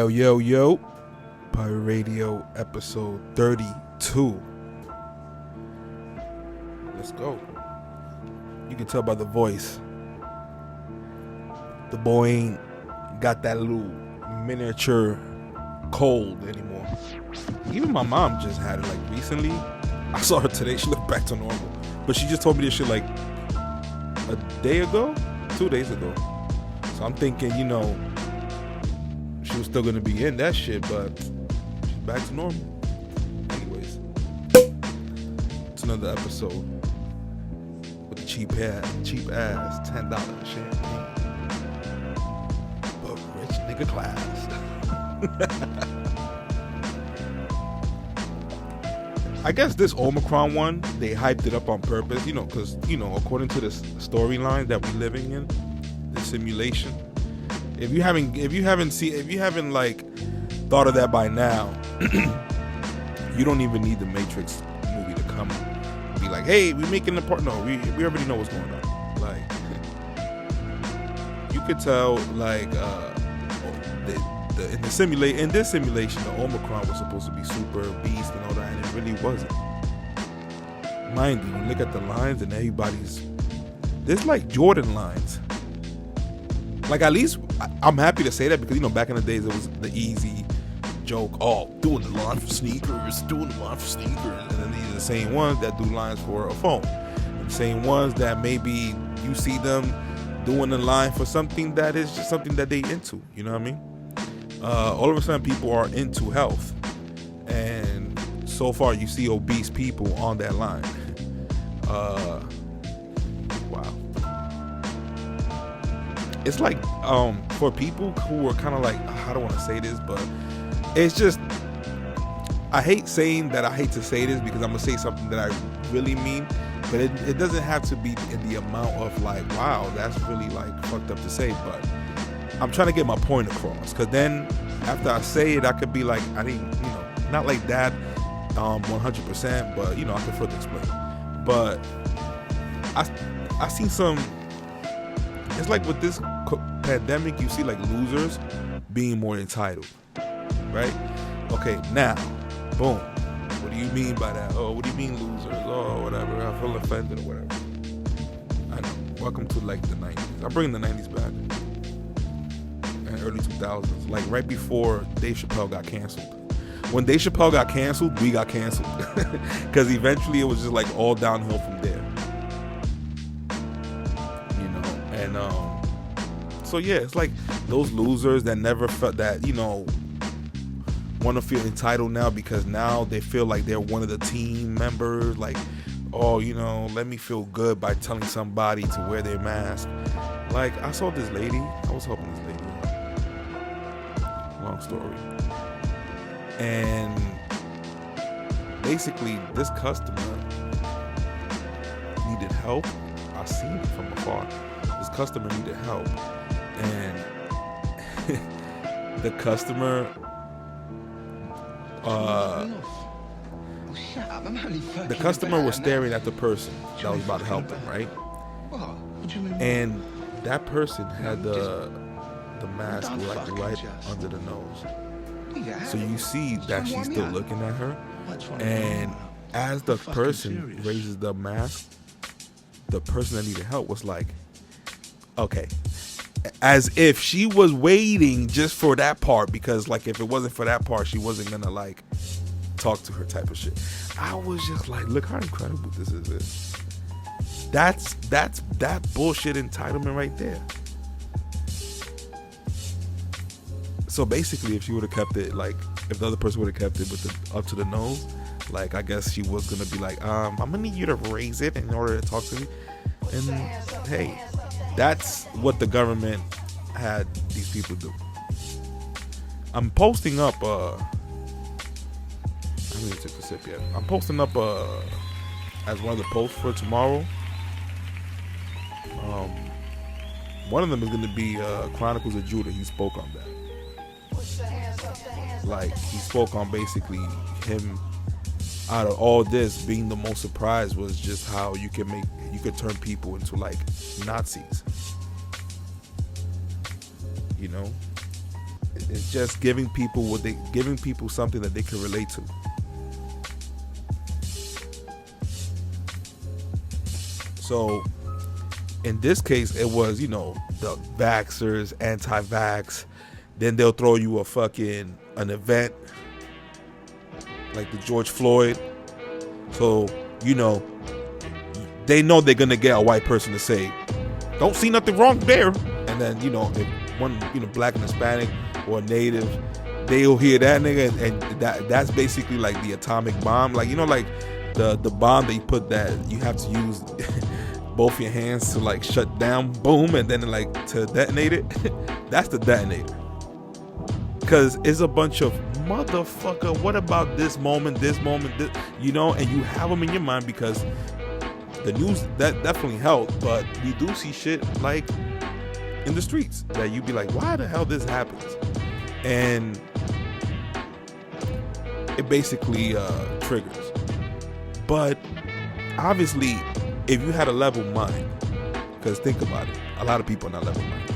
Yo, yo, yo. Pirate Radio episode 32. Let's go. You can tell by the voice. The boy ain't got that little miniature cold anymore. Even my mom just had it like recently. I saw her today. She looked back to normal. But she just told me this shit like a day ago, 2 days ago. So I'm thinking, she was still gonna be in that shit, but she's back to normal. Anyways, it's another episode with the cheap ass $10 champagne, but rich nigga class. I guess this Omicron one, they hyped it up on purpose, because according to the storyline that we're living in, the simulation. If you haven't thought of that by now, you don't even need the Matrix movie to come and be like, hey, we're making the part. No, we already know what's going on. Like, you could tell, like, in this simulation, the Omicron was supposed to be super beast and all that, and it really wasn't. Mind you, look at the lines and there's like Jordan lines. Like, at least I'm happy to say that because, back in the days it was the easy joke, doing the line for sneakers, and then these are the same ones that do lines for a phone. The same ones that maybe you see them doing the line for something that is just something that they into, you know what I mean? All of a sudden people are into health, and so far you see obese people on that line. Wow. It's like, for people who are kind of like, I don't want to say this, but it's just, I hate to say this because I'm going to say something that I really mean, but it doesn't have to be in the amount of like, wow, that's really like fucked up to say, but I'm trying to get my point across, because then after I say it, I could be like, I didn't, not like that 100%, but, I can further explain. But I see some, it's like with this pandemic, you see like losers being more entitled, right? Okay, now, boom. What do you mean by that? Oh, what do you mean losers? Oh, whatever. I feel offended or whatever. I know. Welcome to like the 90s. I'm bringing the 90s back. And early 2000s. Like right before Dave Chappelle got canceled. When Dave Chappelle got canceled, we got canceled. Because eventually it was just like all downhill from there. And so yeah, it's like those losers that never felt that, want to feel entitled now because now they feel like they're one of the team members. Like, let me feel good by telling somebody to wear their mask. Like, I saw this lady. I was helping this lady. Long story. And basically, this customer needed help. I seen it from afar. This customer needed help, and the customer was staring at the person that was about to help them, right? And that person had the mask like right under the nose. So you see that she's still looking at her, and as the person raises the mask, the person that needed help was like, okay, as if she was waiting just for that part, because like if it wasn't for that part, she wasn't gonna like talk to her type of shit. I was just like, look how incredible this is. That's that bullshit entitlement right there. So basically, if she would have kept it, like if the other person would have kept it with the up to the nose, like I guess she was gonna be like, I'm gonna need you to raise it in order to talk to me. And hey, that's what the government had these people do. I'm posting up I haven't even took a sip yet. I'm posting up as one of the posts for tomorrow. One of them is gonna be Chronicles of Judah. He spoke on that. Like, he spoke on basically him, out of all this, being the most surprised was just how you could turn people into like Nazis. It's just giving people something that they can relate to. So in this case, it was, the vaxxers, anti-vax. Then they'll throw you an event like the George Floyd. So, they know they're going to get a white person to say, don't see nothing wrong there. And then, if one, black and Hispanic or native, they'll hear that nigga. And that's basically like the atomic bomb. Like, like the bomb that you put that you have to use both your hands to like shut down, boom, and then like to detonate it. That's the detonator. Because it's a bunch of motherfucker, what about this moment, this, and you have them in your mind because the news, that definitely helped, but we do see shit like in the streets that you be like, why the hell this happens? And it basically triggers. But obviously, if you had a level mind, because think about it, a lot of people are not level minded.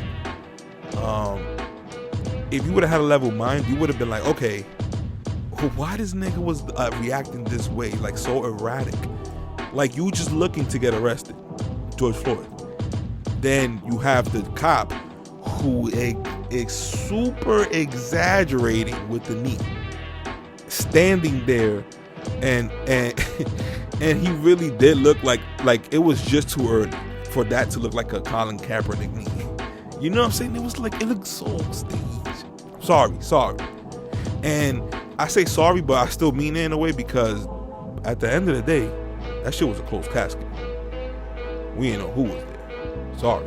If you would have had a level mind, you would have been like, okay, why this nigga was reacting this way, like so erratic? Like you just looking to get arrested, George Floyd. Then you have the cop who is super exaggerating with the knee, standing there, and and he really did look like it was just too early for that to look like a Colin Kaepernick knee. You know what I'm saying? It was like, it looked so staged. Sorry. And I say sorry, but I still mean it in a way because at the end of the day, that shit was a closed casket. We didn't know who was there. Sorry.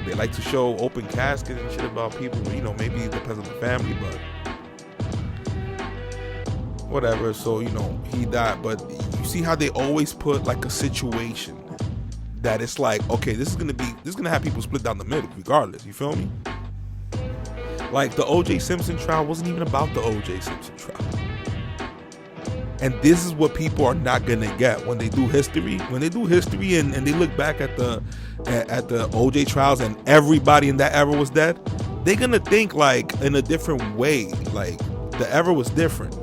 They like to show open caskets and shit about people. Maybe it depends on the family, but whatever. So, he died. But you see how they always put like a situation that it's like, okay, this is gonna have people split down the middle regardless. You feel me? Like the O.J. Simpson trial wasn't even about the O.J. Simpson trial. And this is what people are not gonna get when they do history. When they do history and they look back at the O.J. trials and everybody in that era was dead, they're gonna think like in a different way. Like the era was different.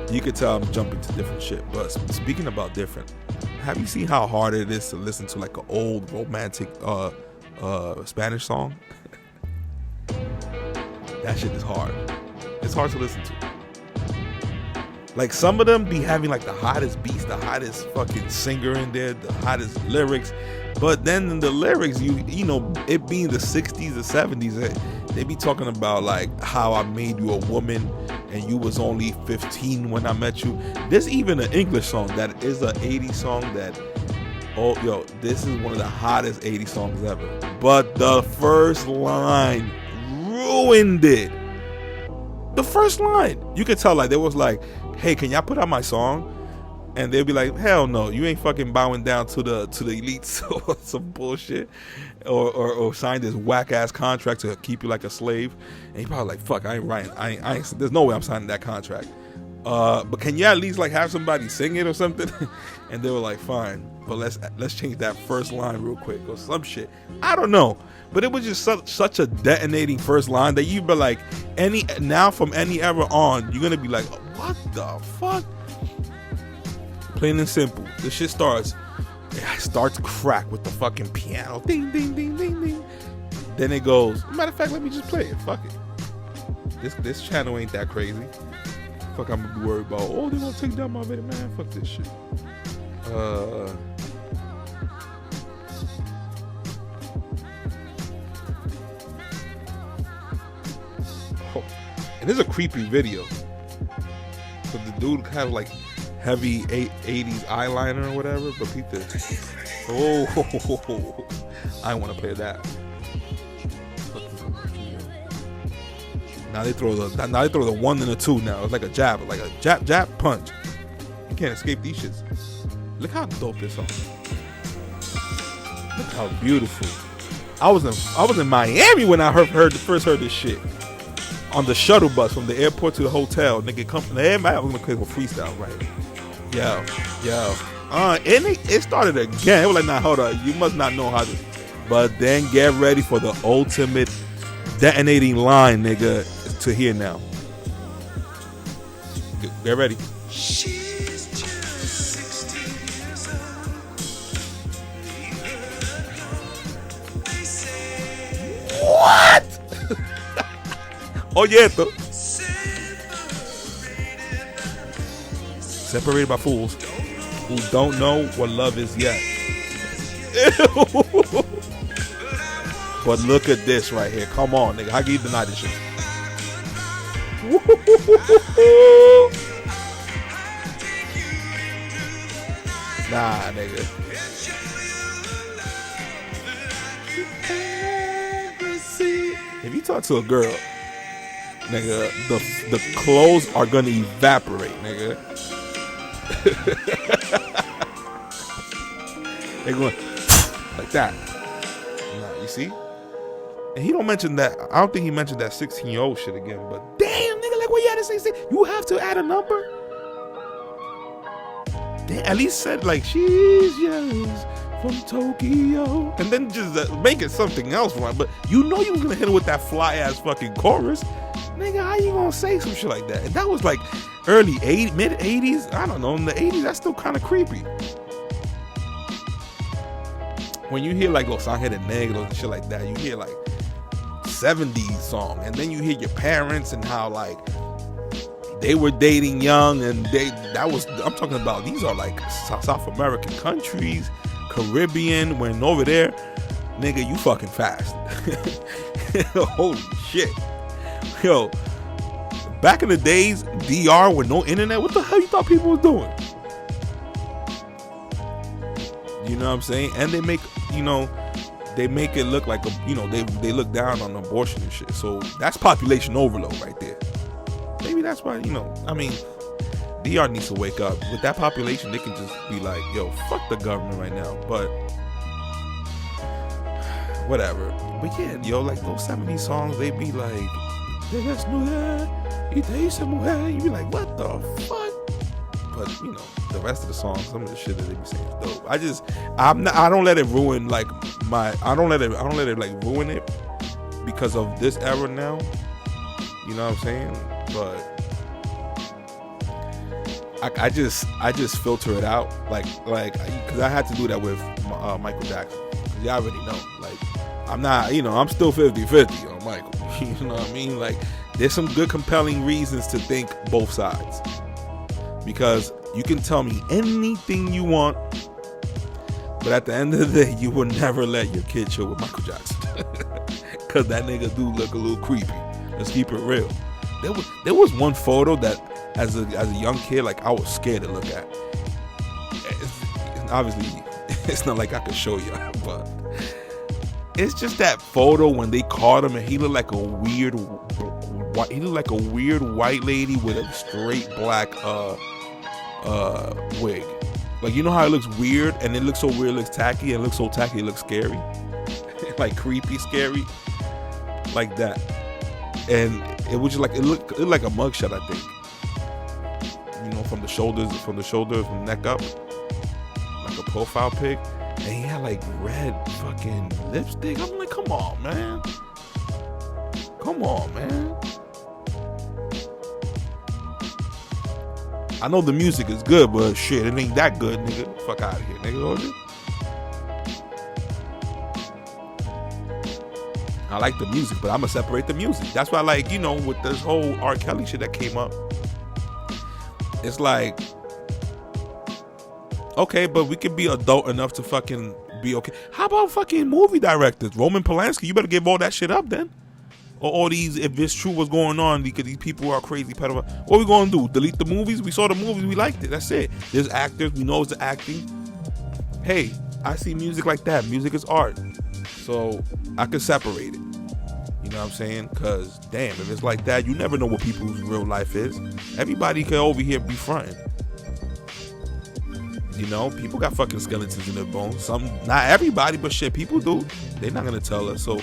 You could tell I'm jumping to different shit. But speaking about different, have you seen how hard it is to listen to like an old romantic Spanish song? That shit is hard. It's hard to listen to. Like some of them be having like the hottest beats, the hottest fucking singer in there, the hottest lyrics. But then in the lyrics, you know, it being the 60s or 70s, they be talking about like how I made you a woman and you was only 15 when I met you. There's even an English song that is an 80s song that, oh, yo, this is one of the hottest 80s songs ever. But the first line ruined it. The first line. You could tell like they was like, hey, can y'all put out my song? And they'll be like, hell no, you ain't fucking bowing down to the elites or some bullshit, or sign this whack ass contract to keep you like a slave. And he probably like, fuck, I ain't writing. I ain't. There's no way I'm signing that contract. But can you at least like have somebody sing it or something? And they were like, fine, but let's change that first line real quick or some shit. I don't know, but it was just such a detonating first line that you'd be like, from any era on, you're gonna be like, what the fuck? Plain and simple. The shit starts crack with the fucking piano. Ding, ding, ding, ding, ding. Then it goes, matter of fact, let me just play it. Fuck it. This channel ain't that crazy. Fuck, I'm gonna be worried about, oh, they gonna take down my video, man. Fuck this shit. Oh. And this is a creepy video. So the dude kind of like heavy 80s eyeliner or whatever, but peep this. Oh, I want to play that. Now they throw the 1 and a 2 now. It's like a jab, jab, punch. You can't escape these shits. Look how dope this song. Look how beautiful. I was in Miami when I first heard this shit. On the shuttle bus from the airport to the hotel, nigga, come from there. I was gonna play for freestyle, right? Yo, And it started again. It was like, nah, hold up, you must not know how to. But then get ready for the ultimate detonating line, nigga, to hear now. Get ready. She's just 16 years old. What? Oye, esto. Separated by fools who don't know what love is yet. But look at this right here. Come on, nigga. How can you deny this shit? Nah, nigga. If you talk to a girl, nigga, the clothes are gonna evaporate, nigga. They're going like that. Nah, you see? And he don't mention that. I don't think he mentioned that 16-year-old shit again. But damn, nigga, like what you had to say? You have to add a number. Damn, at least said like she's just from Tokyo, and then just make it something else, right? But you know you was gonna hit it with that fly ass fucking chorus, nigga. How you gonna say some shit like that? And that was like early mid 80s. I don't know. In the 80s, that's still kind of creepy. When you hear like Los Angeles Negros and shit like that, you hear like 70s song, and then you hear your parents and how like they were dating young, and I'm talking about, these are like South American countries, Caribbean, when over there, nigga, you fucking fast. Holy shit. Yo, back in the days, DR with no internet, what the hell you thought people was doing? You know what I'm saying? And they make it look like they look down on abortion and shit. So that's population overload right there. Maybe that's why, I mean, DR needs to wake up. With that population, they can just be like, yo, fuck the government right now. But whatever. But yeah, yo, like those 70s songs, they be like, you be like, what the fuck? But the rest of the songs, some of the shit that they be saying is dope. I don't let it ruin like I don't let it like ruin it because of this era now. You know what I'm saying? But I just filter it out like because I had to do that with Michael Jackson. Cause y'all already know, like I'm not, I'm still 50-50 on Michael. You know what I mean? Like there's some good compelling reasons to think both sides. Because you can tell me anything you want, but at the end of the day, you will never let your kid chill with Michael Jackson. Because that nigga do look a little creepy. Let's keep it real. There was one photo that, as a young kid, like I was scared to look at. Obviously, it's not like I could show you, but it's just that photo when they caught him and he looked like a weird white lady with a straight black wig. Like, you know how it looks weird, and it looks so weird, it looks tacky, and it looks so tacky, it looks scary. Like creepy, scary. Like that. And it was just like, it looked like a mugshot, I think. From the shoulders, from neck up. Like a profile pic. And he had like red fucking lipstick. I'm like, come on, man. Come on, man. I know the music is good, but shit, it ain't that good, nigga. Fuck out of here, nigga. I like the music, but I'm gonna separate the music. That's why, like, with this whole R. Kelly shit that came up, it's like, okay, but we can be adult enough to fucking be okay. How about fucking movie directors? Roman Polanski, you better give all that shit up then. Or all these, if it's true what's going on, because these people are crazy pedophiles. What we gonna do? Delete the movies? We saw the movies, we liked it. That's it. There's actors, we know it's the acting. Hey, I see music like that. Music is art. So I could separate it. You know what I'm saying? Because damn, if it's like that, you never know what people's real life is. Everybody can over here be fronting. People got fucking skeletons in their bones. Some, not everybody, but shit, people do. They're not gonna tell us. So,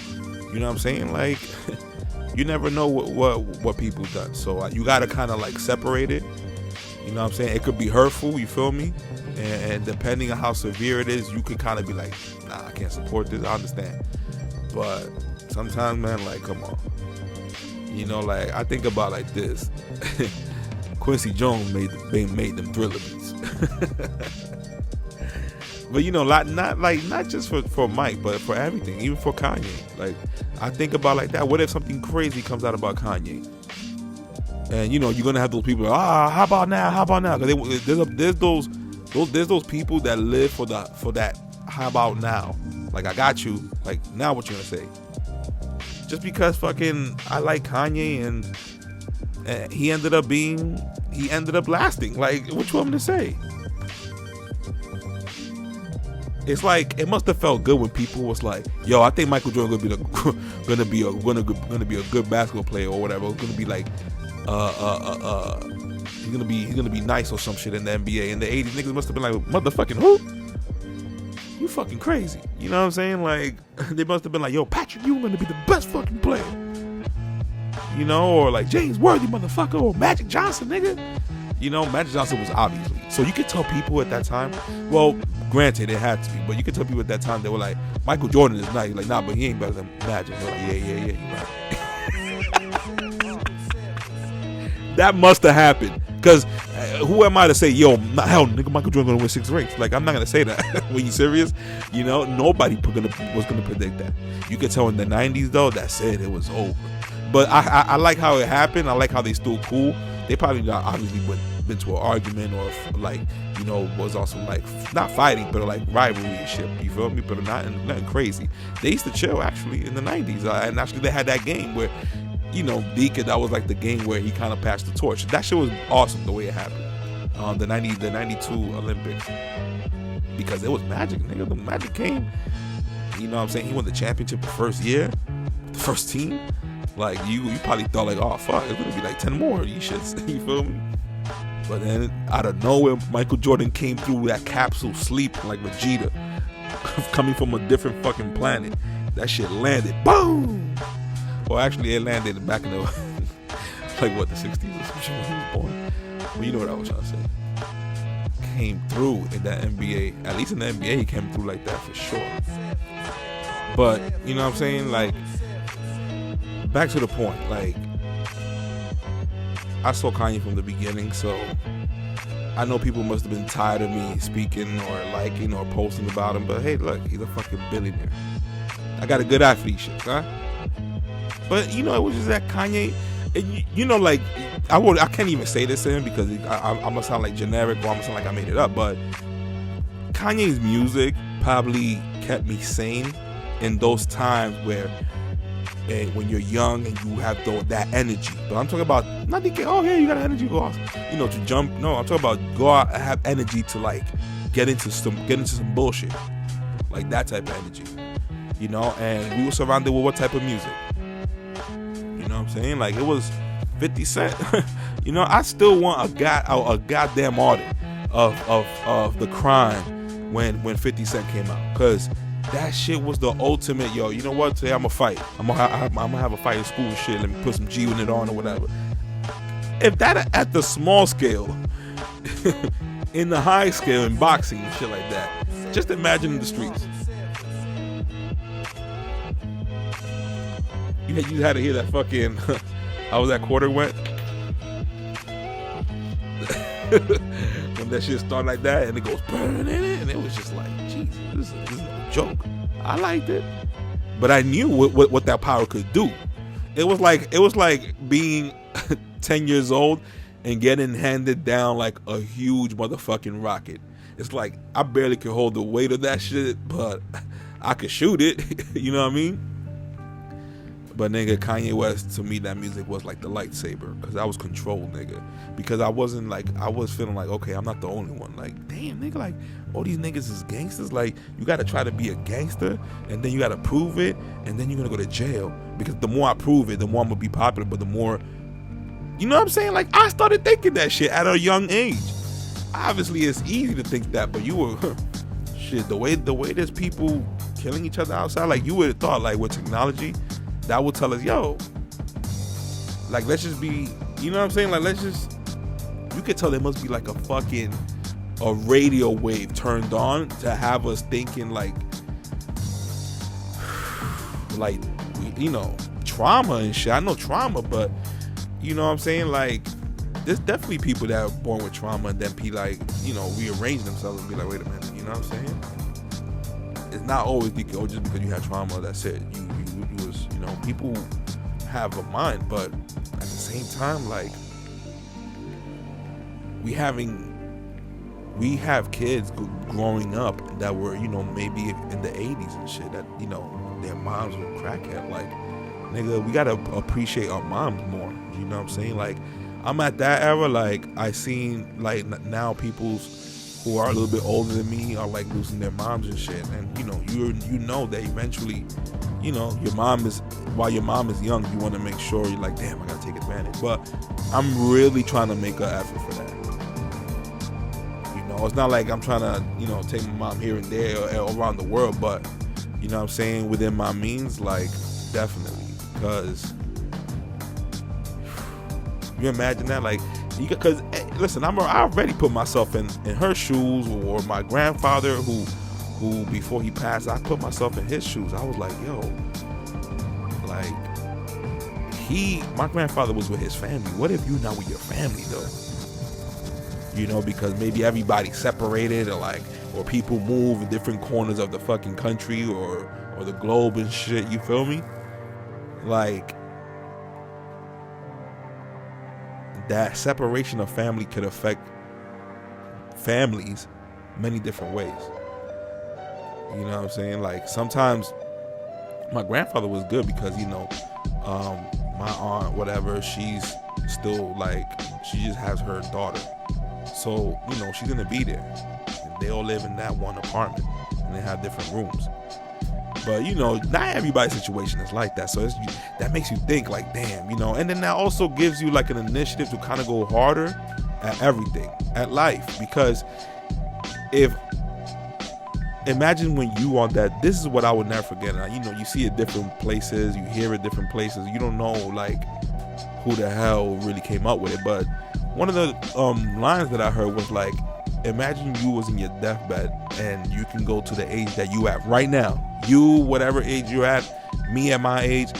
you know what I'm saying? Like, you never know what people done. So you gotta kind of like separate it. You know what I'm saying? It could be hurtful. You feel me? and depending on how severe it is, you could kind of be like, nah, I can't support this. I understand, but sometimes, man, like, come on, you know, like I think about like this. Quincy Jones made them Thriller beats. But you know, not just for Mike, but for everything, even for Kanye. Like I think about like that. What if something crazy comes out about Kanye? And you know, you're gonna have those people. How about now? How about now? Because there's those people that live for that. How about now? Like I got you. Like now, what you gonna say? Just because fucking I like Kanye and he ended up lasting. Like what you want me to say? It's like it must have felt good when people was like, "Yo, I think Michael Jordan gonna be a good basketball player or whatever. It's gonna be like, he's gonna be nice or some shit in the NBA." In the '80s, niggas must have been like, "Motherfucking who? You fucking crazy?" You know what I'm saying? Like they must have been like, "Yo, Patrick, you gonna be the best fucking player." You know, or like James Worthy, motherfucker, or Magic Johnson, nigga. You know, Magic Johnson was obviously. So you could tell people at that time, well, granted, it had to be, but you could tell people at that time, they were like, Michael Jordan is nice. You're like, nah, but he ain't better than Magic. They're like, yeah, you're right. That must have happened. Because who am I to say, yo, hell, nigga, Michael Jordan gonna win 6 rings? Like, I'm not gonna say that. Were you serious? You know, nobody was gonna predict that. You could tell in the 90s, though, that's it was over. But I like how it happened. I like how they still cool. They probably not obviously been to an argument or like, you know, was also like not fighting but like rivalry and shit. You feel me? But nothing crazy. They used to chill actually in the 90s, and actually they had that game where, you know, Deacon, that was like the game where he kind of passed the torch. That shit was awesome the way it happened. The 92 Olympics, because it was Magic, nigga. The Magic came. You know what I'm saying? He won the championship the first year, the first team. Like you probably thought like, oh fuck, it's gonna be like 10 more of these shits. You feel me? But then out of nowhere, Michael Jordan came through that capsule sleep like Vegeta, coming from a different fucking planet. That shit landed, boom. Well, actually, it landed back in the like what, the 60s or some shit when he was born. But you know what I was trying to say. Came through in that NBA. At least in the NBA, he came through like that for sure. But you know what I'm saying, like. Back to the point, like, I saw Kanye from the beginning, so I know people must have been tired of me speaking or liking or posting about him, but hey, look, he's a fucking billionaire. I got a good eye for these shit, huh? But, you know, it was just that Kanye, you know, like, I can't even say this to him because I'm going to sound like generic or I'm going to sound like I made it up, but Kanye's music probably kept me sane in those times where when you're young and you have that energy. But I'm talking about not to get, oh yeah, you got energy, go out, you know, to jump. No, I'm talking about go out and have energy to like get into some bullshit, like that type of energy, you know. And we were surrounded with what type of music? You know what I'm saying? Like it was 50 Cent. You know, I still want a goddamn audit of the crime when 50 Cent came out, because that shit was the ultimate, yo. You know what? Today I'm gonna fight. I'm gonna have a fight in school and shit. Let me put some G in it on or whatever. If that at the small scale, in the high scale in boxing and shit like that, just imagine in the streets. You had to hear that fucking. How that quarter went? When that shit started like that and it goes burn in it, and it was just like, Jesus, this is no joke. I liked it, but I knew what that power could do. It was like being 10 years old and getting handed down like a huge motherfucking rocket. It's like I barely could hold the weight of that shit, but I could shoot it. You know what I mean? But nigga, Kanye West, to me, that music was like the lightsaber, because I was controlled, nigga. Because I was feeling like, okay, I'm not the only one. Like, damn, nigga, like, all these niggas is gangsters. Like, you gotta try to be a gangster, and then you gotta prove it, and then you're gonna go to jail. Because the more I prove it, the more I'm gonna be popular, but the more, you know what I'm saying? Like, I started thinking that shit at a young age. Obviously, it's easy to think that, but you were, shit, the way there's people killing each other outside, like, you would have thought, like, with technology, that would tell us, yo, like, let's just be, you know what I'm saying? Like, you could tell there must be like a fucking a radio wave turned on to have us thinking like trauma and shit. I know trauma, but you know what I'm saying? Like, there's definitely people that are born with trauma and then be like, rearrange themselves and be like, wait a minute, you know what I'm saying? It's not always just because you had trauma, that's it. You was, people have a mind, but at the same time, like, we have kids growing up that were, maybe in the 80s and shit that, their moms were crackhead. Like, nigga, we gotta appreciate our moms more. You know what I'm saying? Like, I'm at that era. Like, I seen like now people's who are a little bit older than me are like losing their moms and shit. And you know that eventually, your mom is, while your mom is young, you want to make sure you're like, damn, I gotta take advantage. But I'm really trying to make an effort for that. It's not like I'm trying to, take my mom here and there or around the world, but you know what I'm saying, within my means, like, definitely. Because you imagine that, like, because listen, I already put myself in her shoes, or my grandfather who before he passed, I put myself in his shoes. I was like, yo, like, my grandfather was with his family. What if you not with your family though? Because maybe everybody separated, or people move in different corners of the fucking country or the globe and shit, you feel me? Like, that separation of family could affect families many different ways. You know what I'm saying? Like, sometimes my grandfather was good because, my aunt, whatever, she's still like, she just has her daughter. So, she's going to be there. And they all live in that one apartment. And they have different rooms. But, not everybody's situation is like that. So that makes you think like, damn, And then that also gives you like an initiative to kind of go harder at everything, at life. Because imagine when you are that, this is what I would never forget. You see it different places. You hear it different places. You don't know, like, who the hell really came up with it. But one of the lines that I heard was like, imagine you was in your deathbed and you can go to the age that you at right now. You, whatever age you're at, me at my age,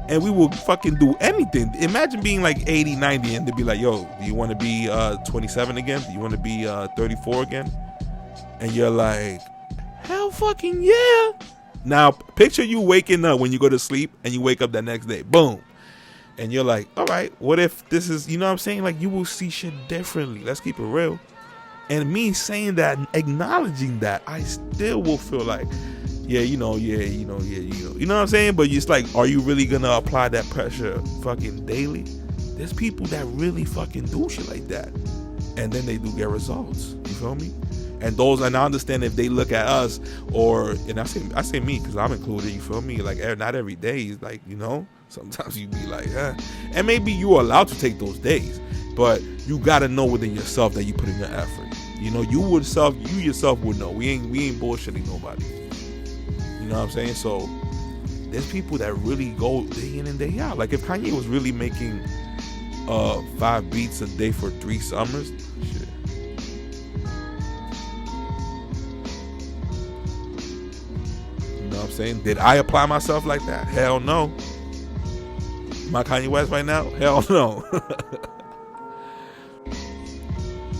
and we will fucking do anything. Imagine being like 80, 90 and they'd be like, yo, do you want to be 27 again? Do you want to be 34 again? And you're like, hell fucking yeah. Now, picture you waking up when you go to sleep and you wake up that next day. Boom. And you're like, all right, what if this is, you know what I'm saying? Like, you will see shit differently. Let's keep it real. And me saying that, acknowledging that, I still will feel like, you know what I'm saying? But it's like, are you really going to apply that pressure fucking daily? There's people that really fucking do shit like that. And then they do get results. You feel me? And I understand if they look at us, and I say me because I'm included, you feel me? Like, not every day is like, sometimes you be like, and maybe you're allowed to take those days, but you gotta know within yourself that you put in your effort. You yourself would know. We ain't bullshitting nobody. You know what I'm saying? So there's people that really go day in and day out. Like, if Kanye was really making 5 beats a day for 3 summers, shit. You know what I'm saying? Did I apply myself like that? Hell no. Am I Kanye West right now? Hell no.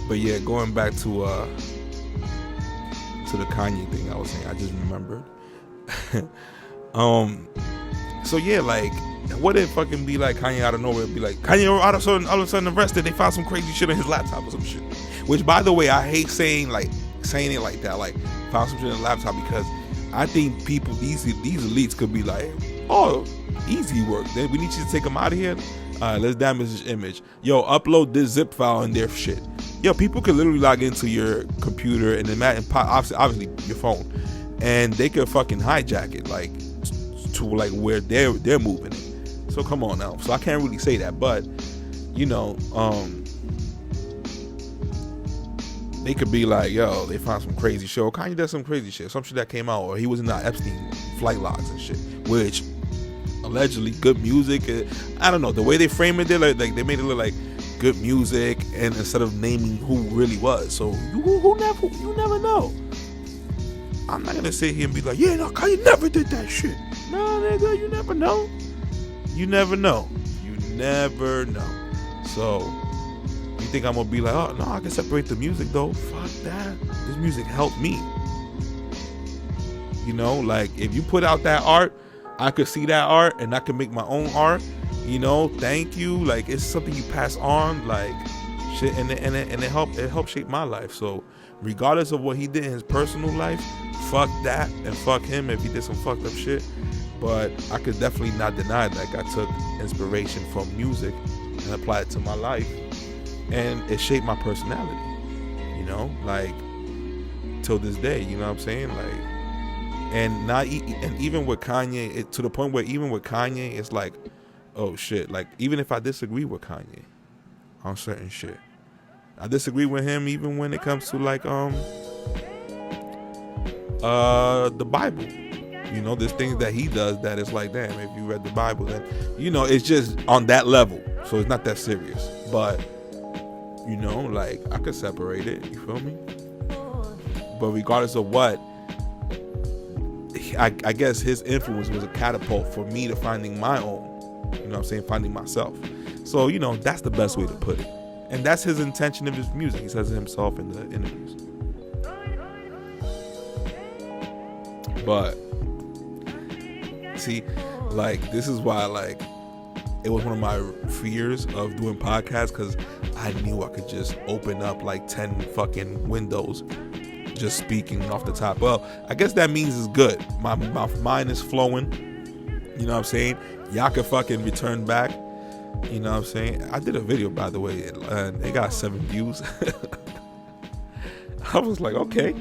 But yeah, going back to the Kanye thing I was saying, I just remembered. So yeah, like, what if fucking be like Kanye out of nowhere, be like Kanye all of a sudden arrested, they found some crazy shit on his laptop or some shit. Which, by the way, I hate saying it like that, like found some shit on the laptop, because I think people, these elites could be like, oh, easy work. Then we need you to take them out of here. Let's damage this image. Yo, upload this zip file in their shit. Yo, people could literally log into your computer and obviously your phone, and they could fucking hijack it, like, to like where they're moving it. So come on now. So I can't really say that, but they could be like, yo, they found some crazy shit. Kanye does some crazy shit, some shit that came out, or he was in the Epstein flight logs and shit, which allegedly good music. I don't know, the way they frame it, they like they made it look like good music, and instead of naming who really was. So you never know. I'm not gonna sit here and be like, yeah, no, Kanye never did that shit. No, nigga, you never know. You never know. You never know. So you think I'm gonna be like, oh no, I can separate the music though? Fuck that. This music helped me. You know, like if you put out that art, I could see that art and I could make my own art. You know, thank you. Like it's something you pass on, like shit, and it helped shape my life. So regardless of what he did in his personal life, fuck that and fuck him if he did some fucked up shit. But I could definitely not deny that I took inspiration from music and applied it to my life, and it shaped my personality. You know, like till this day. You know what I'm saying? Like, and even with Kanye, to the point where even with Kanye, it's like, oh shit. Like even if I disagree with Kanye on certain shit, I disagree with him even when it comes to like the Bible. You know, there's things that he does that it's like, damn, if you read the Bible, then you know it's just on that level. So it's not that serious. But you know, like I could separate it. You feel me? But regardless of what, I guess his influence was a catapult for me to finding my own. You know what I'm saying? Finding myself. So, you know, that's the best way to put it. And that's his intention of his music. He says it himself in the interviews. But, see, like, this is why, like, it was one of my fears of doing podcasts, because I knew I could just open up, like, 10 fucking windows just speaking off the top. Well, I guess that means it's good. My mind is flowing. You know what I'm saying? Y'all can fucking return back. You know what I'm saying? I did a video, by the way, and it got 7 views. I was like, okay.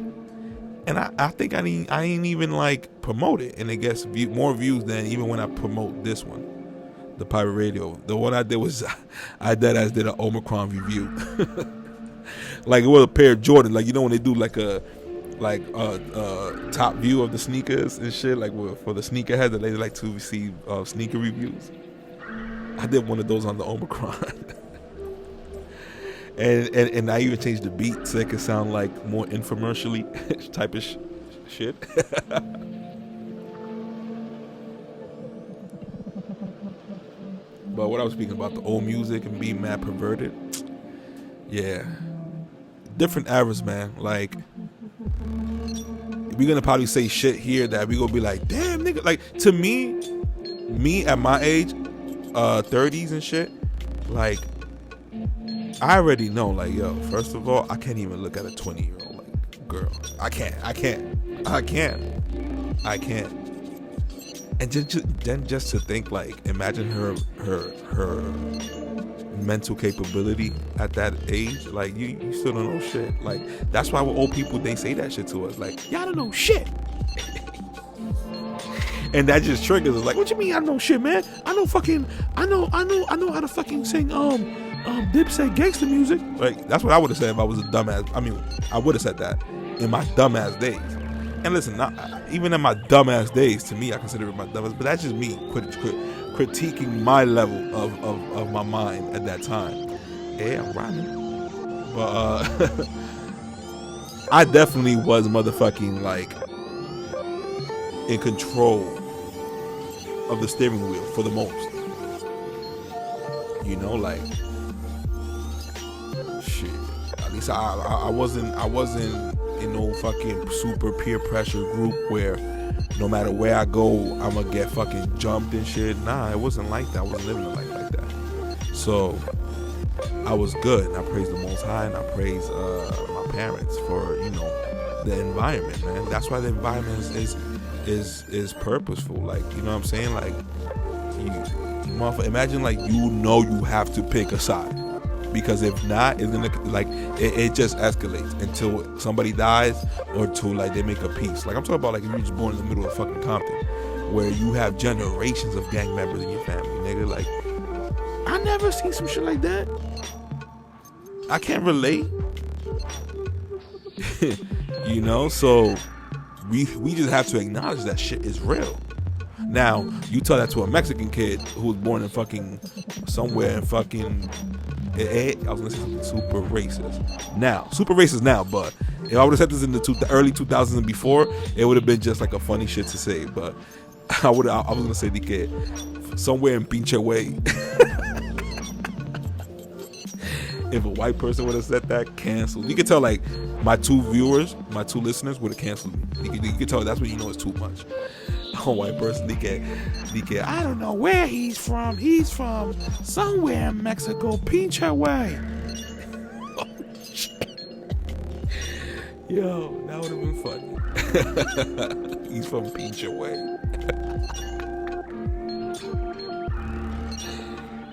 And I think I ain't even like promote it, and it gets more views than even when I promote this one, the Pirate Radio. The one I did was I did an Omicron review. Like it was a pair of Jordan, like you know when they do like a top view of the sneakers and shit, like for the sneakerheads that they like to receive sneaker reviews. I did one of those on the Omicron. And I even changed the beat so it could sound like more infomercially type of shit. But what I was speaking about, the old music and being mad perverted, yeah, different eras, man. Like we're gonna probably say shit here that we gonna be like, damn nigga. Like to me at my age, 30s and shit, like I already know, like, yo, first of all, I can't even look at a 20-year-old like girl. I can't. And just to think, like, imagine her mental capability at that age. Like, you still don't know shit. Like, that's why with old people, they say that shit to us. Like, y'all don't know shit. And that just triggers us. Like, what you mean I know shit, man? I know how to fucking sing Dipset gangster music. Like, that's what I would have said if I was a dumbass. I mean, I would have said that in my dumbass days. And listen, even in my dumbass days, to me, I consider it my dumbass, but that's just me critiquing my level of my mind at that time. Yeah, I'm rhyming. But I definitely was motherfucking, like, in control of the steering wheel for the most. You know, like, shit. At least I wasn't in no fucking super peer pressure group where no matter where I go, I'm gonna get fucking jumped and shit. Nah, it wasn't like that. I wasn't living a life like that. So I was good, and I praise the Most High, and I praise my parents for, you know, the environment, man. That's why the environment is purposeful. Like, you know what I'm saying? Like, imagine, like, you know you have to pick a side. Because if not, it's gonna, like, it just escalates until somebody dies or till, like, they make a peace. Like, I'm talking about, like, if you're just born in the middle of fucking Compton, where you have generations of gang members in your family, nigga. Like, I never seen some shit like that. I can't relate. You know, so we just have to acknowledge that shit is real. Now, you tell that to a Mexican kid who was born in fucking somewhere in fucking I was gonna say something super racist. Now, super racist now, but if I would have said this in the early 2000s and before, it would have been just like a funny shit to say. But I was gonna say que somewhere in pinche way. If a white person would have said that, canceled. You could tell like my two listeners would have canceled me. You could tell that's when you know it's too much. A white person, I don't know where he's from. He's from somewhere in Mexico, pinche way. Oh, shit. Yo, that would have been funny. He's from pinche way.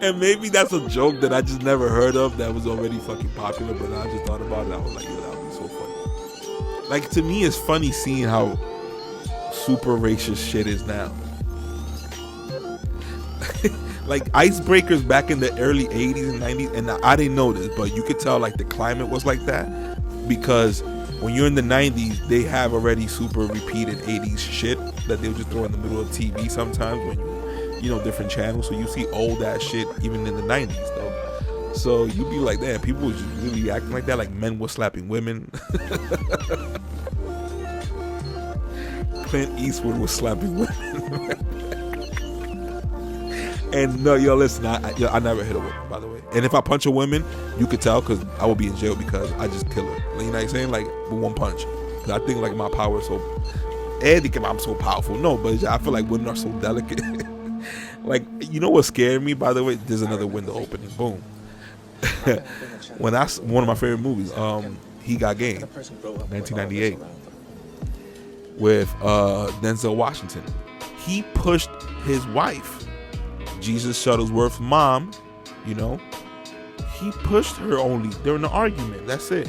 And maybe that's a joke that I just never heard of that was already fucking popular, but I just thought about it. I was like, yo, that would be so funny. Like, to me, it's funny seeing how super racist shit is now. Like, icebreakers back in the early 80s and 90s, and I didn't know this, but you could tell, like, the climate was like that because when you're in the 90s, they have already super repeated 80s shit that they'll just throw in the middle of TV sometimes when you know, different channels, so you see old ass shit even in the 90s though. So you be like, damn, people was just really acting like that, like men were slapping women. Clint Eastwood was slapping women. And no, yo, listen, I never hit a woman, by the way. And if I punch a woman, you could tell because I will be in jail because I just kill her. You know what I'm saying? Like, with one punch. Because I think like my power is so, I'm so powerful. No, but I feel like women are so delicate. Like, you know what scared me, by the way? There's another window opening. Boom. One of my favorite movies, He Got Game, 1998, with Denzel Washington. He pushed his wife, Jesus Shuttlesworth's mom, you know, he pushed her only during the argument. That's it.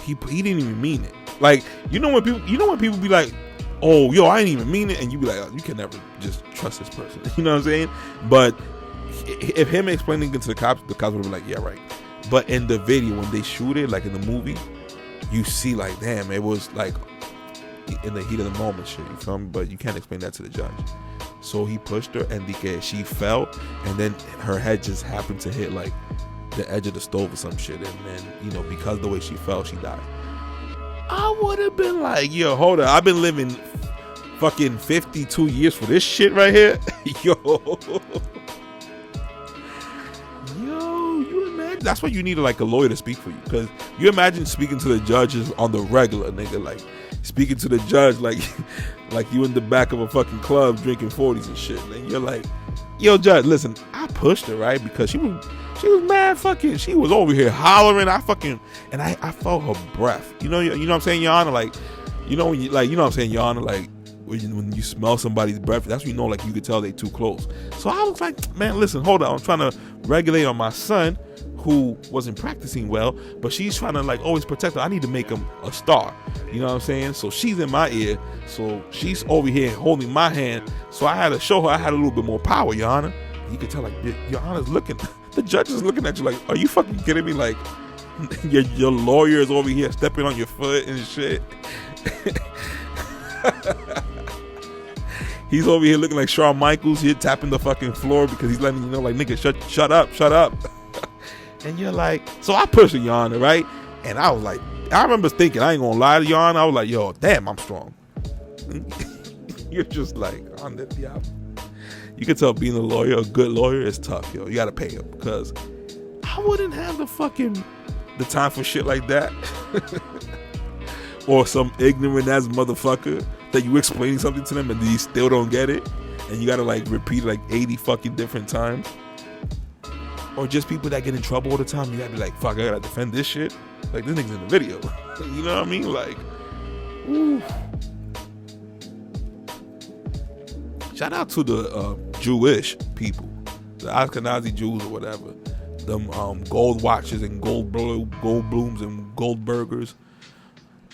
He didn't even mean it. Like, you know when people be like, oh, yo, I didn't even mean it, and you be like, oh, you can never just trust this person. You know what I'm saying? But if him explaining it to the cops would be like, yeah, right. But in the video, when they shoot it, like in the movie, you see like, damn, it was like in the heat of the moment shit, you feel me? But you can't explain that to the judge. So he pushed her, and she fell, and then her head just happened to hit like the edge of the stove or some shit, and then, you know, because of the way she fell, she died. I would have been like, yo, hold on, I've been living fucking 52 years for this shit right here. Yo, you imagine? That's why you need like a lawyer to speak for you, because you imagine speaking to the judges on the regular, nigga, like speaking to the judge like you in the back of a fucking club drinking 40s and shit, and you're like, yo, judge, listen, I pushed her, right, because she was mad fucking, she was over here hollering, I felt her breath, you know what I'm saying, Your Honor, like, you know when you, like, you know what I'm saying, Your Honor, like when you smell somebody's breath, that's when you know, like, you could tell they too close. So I was like, man, listen, hold on, I'm trying to regulate on my son who wasn't practicing well, but she's trying to like always protect her. I need to make him a star, you know what I'm saying? So she's in my ear, so she's over here holding my hand, so I had to show her I had a little bit more power, Your Honor. You could tell, like, Your Honor's looking, the judge is looking at you like, are you fucking kidding me? Like, your lawyer is over here stepping on your foot and shit. He's over here looking like Shawn Michaels here, tapping the fucking floor because he's letting you know, like, nigga, shut up. And you're like, so I pushed Your Honor, right? And I was like, I remember thinking, I ain't gonna lie to Your Honor, I was like, yo, damn, I'm strong. You're just like, yeah. You can tell being a lawyer, a good lawyer, is tough, yo. You gotta pay him, because I wouldn't have the time for shit like that. Or some ignorant ass motherfucker that you explaining something to them and they still don't get it, and you gotta like repeat it like 80 fucking different times. Or just people that get in trouble all the time, you gotta be like, fuck, I gotta defend this shit. Like, this nigga's in the video. You know what I mean? Like, woo. Shout out to the Jewish people, the Ashkenazi Jews or whatever. Them gold watches and gold blooms and gold burgers.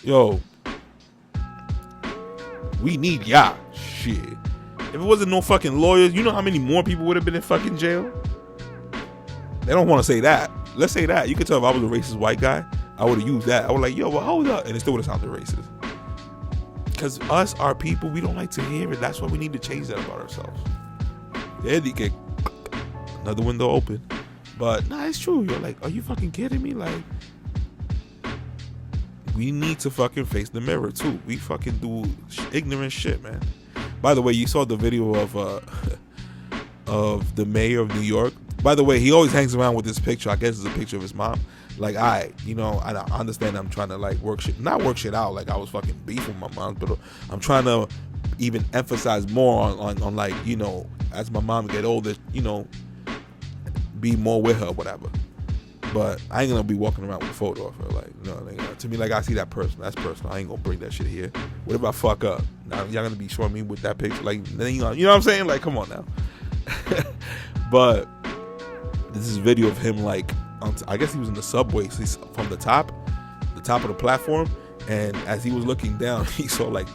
Yo, we need y'all. Shit. If it wasn't no fucking lawyers, you know how many more people would have been in fucking jail? They don't want to say that. Let's say that. You could tell if I was a racist white guy, I would have used that. I would like, yo, well, hold up. And it still would have sounded racist. Because us, our people, we don't like to hear it. That's why we need to change that about ourselves. Another window open. But nah, it's true. You're like, are you fucking kidding me? Like, we need to fucking face the mirror too. We fucking do ignorant shit, man. By the way, you saw the video of the mayor of New York. By the way, he always hangs around with this picture. I guess it's a picture of his mom. Like, I understand I'm trying to like not work shit out. Like, I was fucking beefing with my mom, but I'm trying to even emphasize more on like, you know, as my mom get older, you know, be more with her, whatever. But I ain't gonna be walking around with a photo of her. Like, no, to me, like, I see that person. That's personal. I ain't gonna bring that shit here. What if I fuck up? Now y'all gonna be showing me with that picture? Like, then you know what I'm saying? Like, come on now. But this is video of him, like, I guess he was in the subway. So he's from the top of the platform, and as he was looking down, he saw like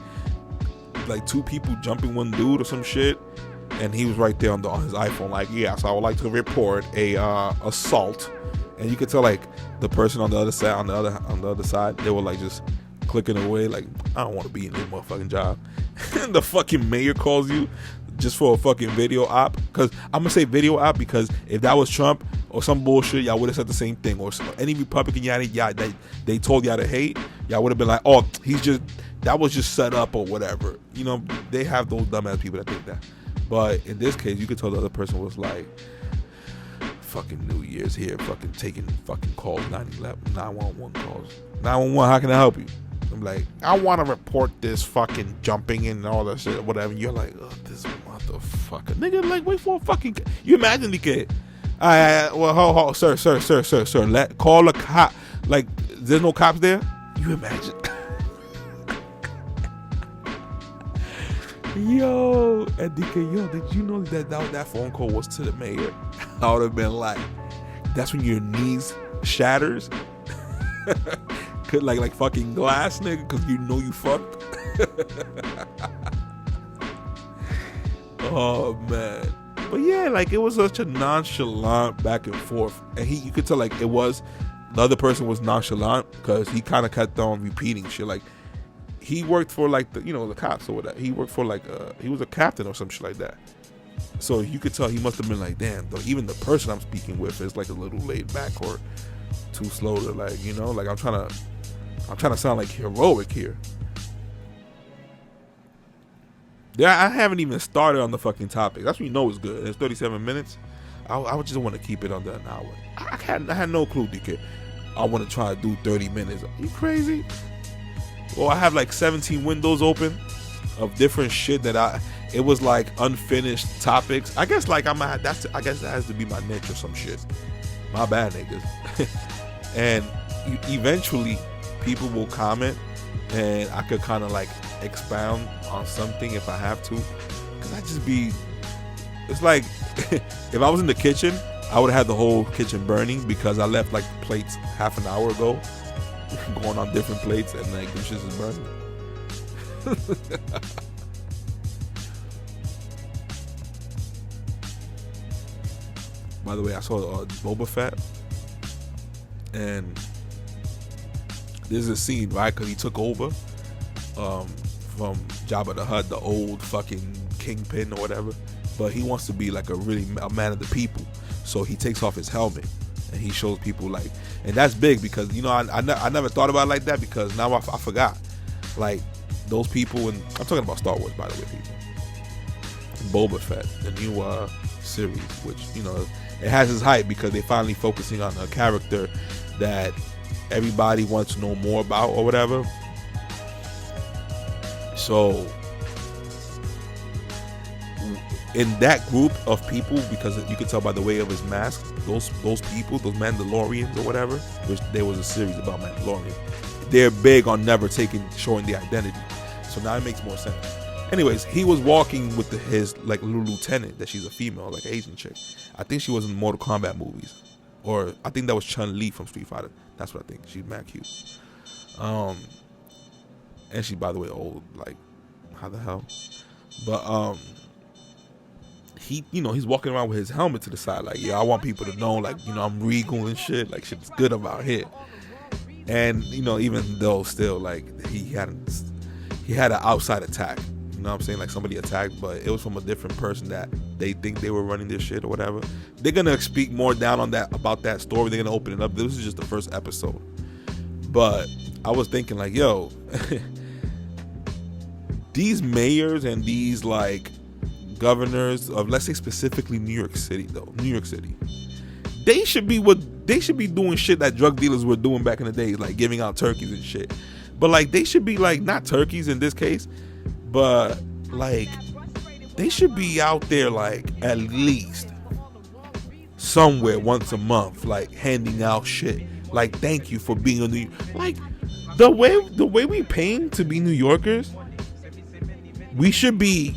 two people jumping one dude or some shit, and he was right there on his iPhone, like, yes, I would like to report a assault. And you could tell, like, the person on the other side, they were like just clicking away, like, I don't want to be in this motherfucking job. And the fucking mayor calls you just for a fucking video op. Because I'm gonna say video op, because if that was Trump or some bullshit, y'all would have said the same thing. Or any Republican they told y'all to hate, y'all would have been like, oh, that was just set up or whatever. You know, they have those dumbass people that think that. But in this case, you could tell the other person was like, fucking New Year's here, fucking taking fucking calls, 911 calls. 911, how can I help you? I'm like, I want to report this fucking jumping in and all that shit, whatever. And you're like, oh, this motherfucker. Nigga, like, wait for a fucking... You imagine the kid. Well, hold, sir. Call a cop. Like, there's no cops there? You imagine? Yo, and DK, did you know that phone call was to the mayor? I would have been like, that's when your knees shatters. Could like fucking glass, nigga, because you know you fucked. Oh man. But yeah, like, it was such a nonchalant back and forth, and you could tell, like, it was, the other person was nonchalant because he kind of kept on repeating shit. Like, he worked for like the cops or whatever. He worked for like he was a captain or some shit like that. So you could tell he must have been like, damn, though, even the person I'm speaking with is like a little laid back or too slow to, like, you know, like, I'm trying to sound like heroic here. Yeah, I haven't even started on the fucking topic. That's when you know it's good. It's 37 minutes. I just want to keep it under an hour. I had no clue, DK. I want to try to do 30 minutes. Are you crazy? Well, I have like 17 windows open of different shit that it was like unfinished topics. I guess like I guess that has to be my niche or some shit. My bad, niggas. And eventually people will comment and I could kind of like expound on something if I have to. Cause it's like, if I was in the kitchen, I would have had the whole kitchen burning because I left like plates half an hour ago. Going on different plates and like them shits is burning. By the way, I saw Boba Fett, and there's a scene, right? Because he took over from Jabba the Hutt, the old fucking kingpin or whatever. But he wants to be like a man of the people, so he takes off his helmet. And he shows people, like, and that's big because, you know, I never thought about it like that, because now I forgot, like, those people, and I'm talking about Star Wars, by the way, people. Boba Fett, the new series, which, you know, it has its hype because they're finally focusing on a character that everybody wants to know more about or whatever. So in that group of people, because you can tell by the way of his mask, those people, those Mandalorians or whatever, which there was a series about Mandalorians, they're big on never showing the identity. So now it makes more sense. Anyways, he was walking with his like little lieutenant, that she's a female, like an Asian chick. I think she was in Mortal Kombat movies, or I think that was Chun-Li from Street Fighter. That's what I think. She's mad cute. And she, by the way, old. Like, how the hell? But he's walking around with his helmet to the side, like, yeah, I want people to know, like, you know, I'm regal and shit, like, shit's good about here. And, you know, even though still, like, he had an outside attack, you know what I'm saying? Like somebody attacked, but it was from a different person that they think they were running this shit or whatever. They're gonna speak more down on that, about that story. They're gonna open it up. This is just the first episode. But I was thinking like, yo, these mayors and these like governors of, let's say specifically New York City though, New York City, they should be doing shit that drug dealers were doing back in the day, like giving out turkeys and shit. But like they should be like, not turkeys in this case, but like they should be out there like at least somewhere once a month, like handing out shit. Like, thank you for being a New York. Like the way we paying to be New Yorkers, we should be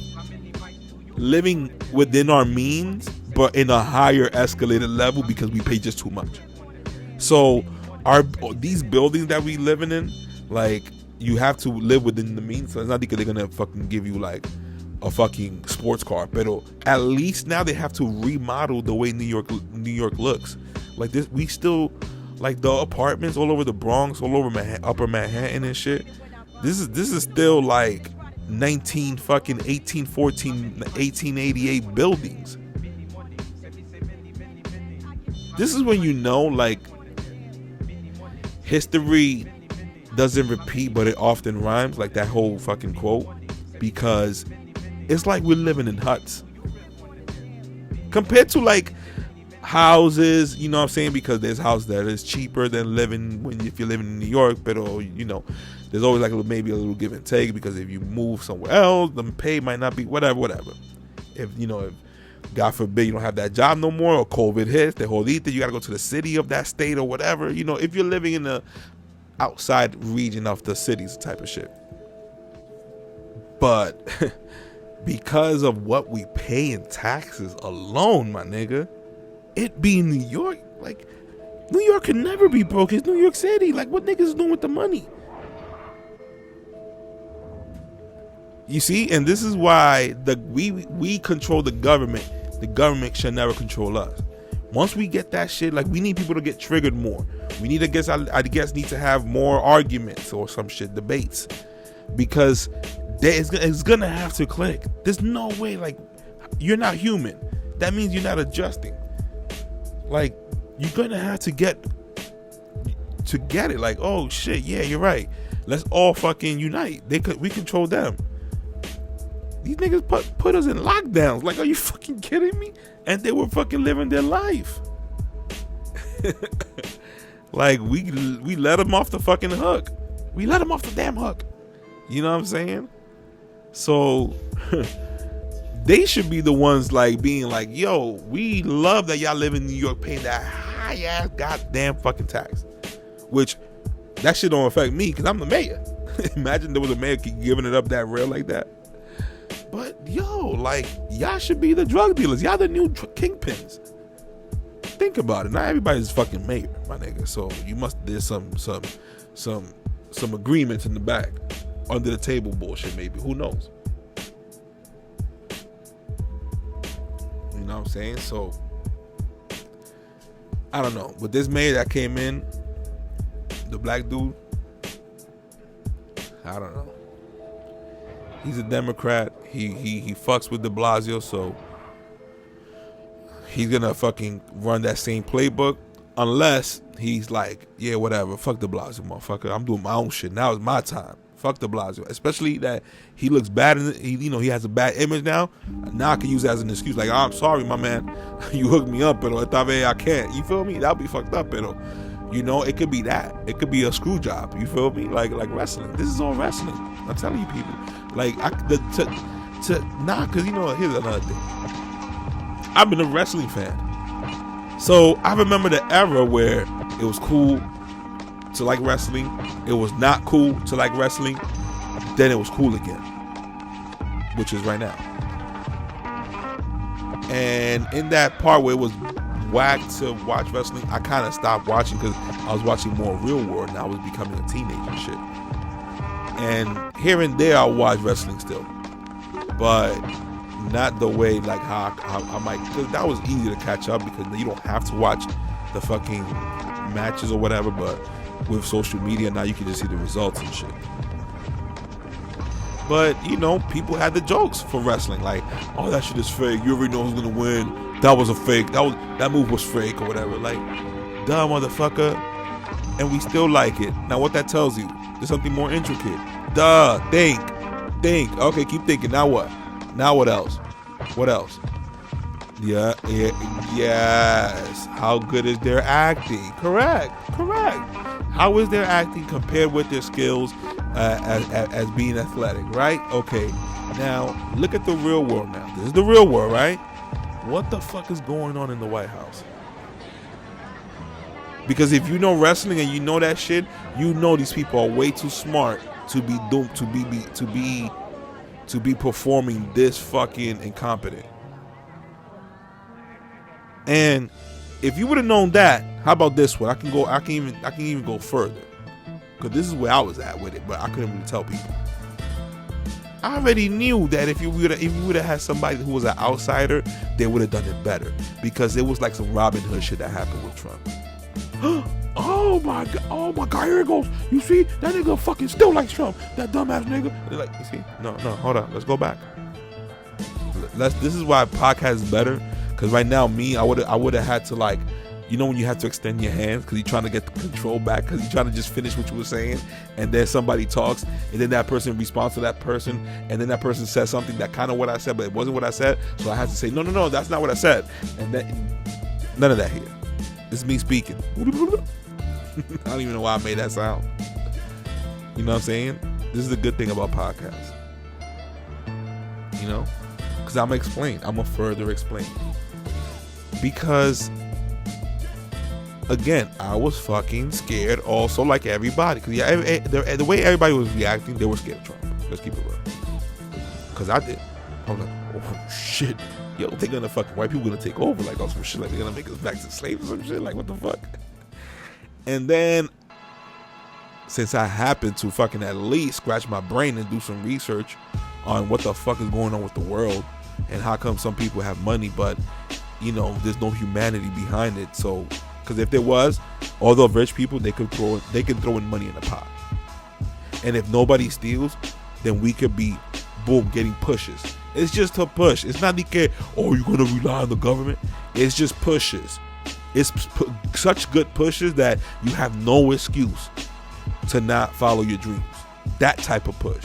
living within our means, but in a higher escalated level because we pay just too much. So these buildings that we living in, like, you have to live within the means. So it's not because they're gonna fucking give you like a fucking sports car, but at least now they have to remodel the way New York looks. Like this, we still like the apartments all over the Bronx, all over Upper Manhattan and shit. This is still like 1888 buildings. This is when you know like history doesn't repeat, but it often rhymes, like that whole fucking quote, because it's like we're living in huts compared to like houses, you know what I'm saying? Because there's houses that is cheaper than living if you're living in New York, but you know, there's always like maybe a little give and take, because if you move somewhere else, the pay might not be whatever. If God forbid you don't have that job no more, or COVID hits, the jodite, you gotta go to the city of that state or whatever. You know, if you're living in the outside region of the cities type of shit. But because of what we pay in taxes alone, my nigga, it being New York, like New York can never be broke. It's New York City. Like, what niggas is doing with the money? You see, and this is why we control the government. The government should never control us. Once we get that shit, like, we need people to get triggered more. We need, I guess, need to have more arguments or some shit, debates, because it's gonna have to click. There's no way, like, you're not human. That means you're not adjusting. Like, you're gonna have to get it. Like, oh shit, yeah, you're right. Let's all fucking unite. We control them. These niggas put us in lockdowns. Like, are you fucking kidding me? And they were fucking living their life. Like, we let them off the fucking hook. We let them off the damn hook. You know what I'm saying? So they should be the ones like being like, yo, we love that y'all live in New York paying that high ass goddamn fucking tax. Which that shit don't affect me because I'm the mayor. Imagine there was a mayor giving it up that real like that. But yo, like, y'all should be the drug dealers. Y'all the new kingpins. Think about it. Not everybody's fucking mayor, my nigga. So there's some agreements in the back, under the table bullshit maybe. Who knows? You know what I'm saying? So I don't know. But this mayor that came in, the black dude, I don't know. He's a Democrat. He fucks with de Blasio, so he's gonna fucking run that same playbook, unless he's like, yeah, whatever, fuck de Blasio, motherfucker. I'm doing my own shit. Now it's my time. Fuck de Blasio. Especially that he looks bad in it. He has a bad image now. Now I can use that as an excuse. Like, oh, I'm sorry, my man. You hooked me up, pero esta vez I can't. You feel me? That'll be fucked up, pero it could be that. It could be a screw job. You feel me? Like wrestling. This is all wrestling. I'm telling you, people. Like, cause here's another thing. I've been a wrestling fan, so I remember the era where it was cool to like wrestling. It was not cool to like wrestling. Then it was cool again, which is right now. And in that part where it was whack to watch wrestling, I kind of stopped watching because I was watching more Real World and I was becoming a teenager and shit. And here and there I'll watch wrestling still, but not the way like how I might, because that was easy to catch up because you don't have to watch the fucking matches or whatever, but with social media now you can just see the results and shit. But people had the jokes for wrestling, like, oh, that shit is fake. You already know who's gonna win. That was a fake. That move was fake or whatever. Like, duh, motherfucker. And we still like it. Now, what that tells you? There's something more intricate. Duh. Think. Okay, keep thinking. Now what? Now what else? What else? Yeah. Yes. How good is their acting? Correct. How is their acting compared with their skills as being athletic, right? Okay. Now, look at the real world now. This is the real world, right? What the fuck is going on in the White House? Because if you know wrestling and you know that shit, you know these people are way too smart to be doomed to be performing this fucking incompetent. And if you would have known that, how about this one? I can even go further, because this is where I was at with it, but I couldn't really tell people. I already knew that if you would have had somebody who was an outsider, they would have done it better, because it was like some Robin Hood shit that happened with Trump. Oh my god, here it goes. You see, that nigga fucking still likes Trump. That dumbass nigga. They're like, you see? No, hold on. Let's go back. This is why podcast is better, because right now, I would have had to, like, when you have to extend your hands because you're trying to get the control back, because you're trying to just finish what you were saying, and then somebody talks, and then that person responds to that person, and then that person says something that kind of what I said, but it wasn't what I said, so I had to say, no, that's not what I said. And then, none of that here. This is me speaking. I don't even know why I made that sound. You know what I'm saying? This is the good thing about podcasts. Because I'm going to further explain. Because, again, I was fucking scared also, like everybody. Because the way everybody was reacting, they were scared of Trump. Let's keep it real. Because I did. I was like, oh, shit. Yo, they're gonna fucking, white people gonna take over, like, on some shit, like they're gonna make us back to slaves or some shit, like, what the fuck? And then, since I happened to fucking at least scratch my brain and do some research on what the fuck is going on with the world, and how come some people have money, but, there's no humanity behind it. So, because if there was, all the rich people, they can throw in money in the pot. And if nobody steals, then we could be, boom, getting pushes. It's just a push. It's not like, you're going to rely on the government. It's just pushes. It's such good pushes that you have no excuse to not follow your dreams. That type of push.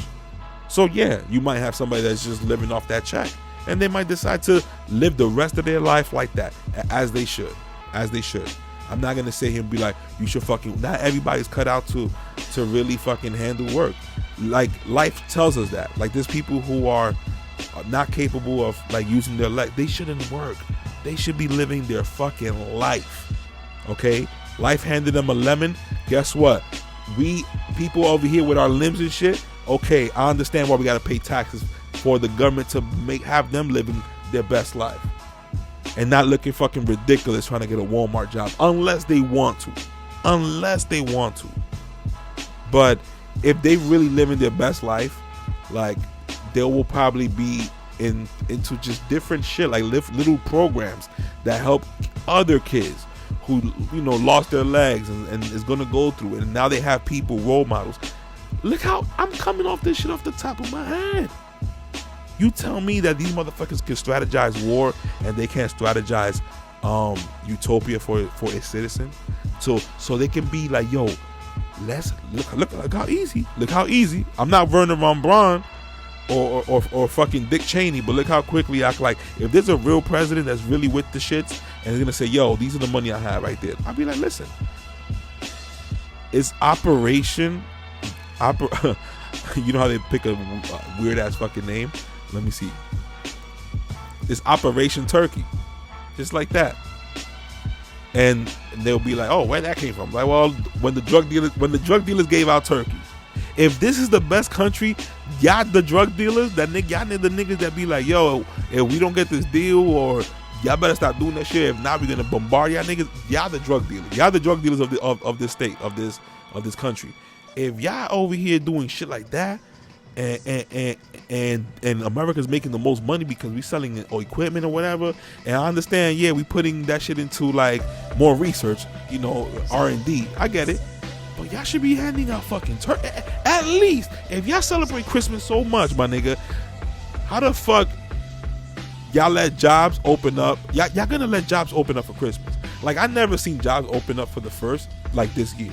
So yeah, you might have somebody that's just living off that check, and they might decide to live the rest of their life like that, as they should. I'm not going to sit here and be like, you should fucking, not everybody's cut out to really fucking handle work. Like, life tells us that. Like, there's people who are not capable of, like, using their leg. They shouldn't work. They should be living their fucking life. Okay? Life handed them a lemon. Guess what? We people over here with our limbs and shit, okay, I understand why we got to pay taxes for the government to have them living their best life. And not looking fucking ridiculous trying to get a Walmart job. Unless they want to. But if they really living their best life, like, they will probably be into just different shit, like little programs that help other kids who lost their legs and is gonna go through it, and now they have people, role models. Look how I'm coming off this shit off the top of my head. You tell me that these motherfuckers can strategize war and they can't strategize utopia for its citizen, so they can be like, yo, let's look how easy. Look how easy. I'm not Werner von Braun or fucking Dick Cheney, but look how quickly I can, like, if there's a real president that's really with the shits and he's gonna say, yo, these are the money I have right there, I'll be like, listen, it's Operation you know how they pick a weird ass fucking name? Let me see. It's Operation Turkey, just like that. And they'll be like, oh, where that came from? Like, well, when the drug dealers gave out turkeys. If this is the best country, y'all the drug dealers, y'all need the niggas that be like, yo, if we don't get this deal, or y'all better stop doing that shit. If not, we're gonna bombard y'all niggas. Y'all the drug dealers. Y'all the drug dealers of this state, of this country. If y'all over here doing shit like that, and America's making the most money because we selling equipment or whatever, and I understand, yeah, we putting that shit into, like, more research, R&D. I get it, but y'all should be handing out fucking at at least, if y'all celebrate Christmas so much, my nigga, how the fuck y'all let jobs open up? Y'all gonna let jobs open up for Christmas? Like, I never seen jobs open up for the first, like this year.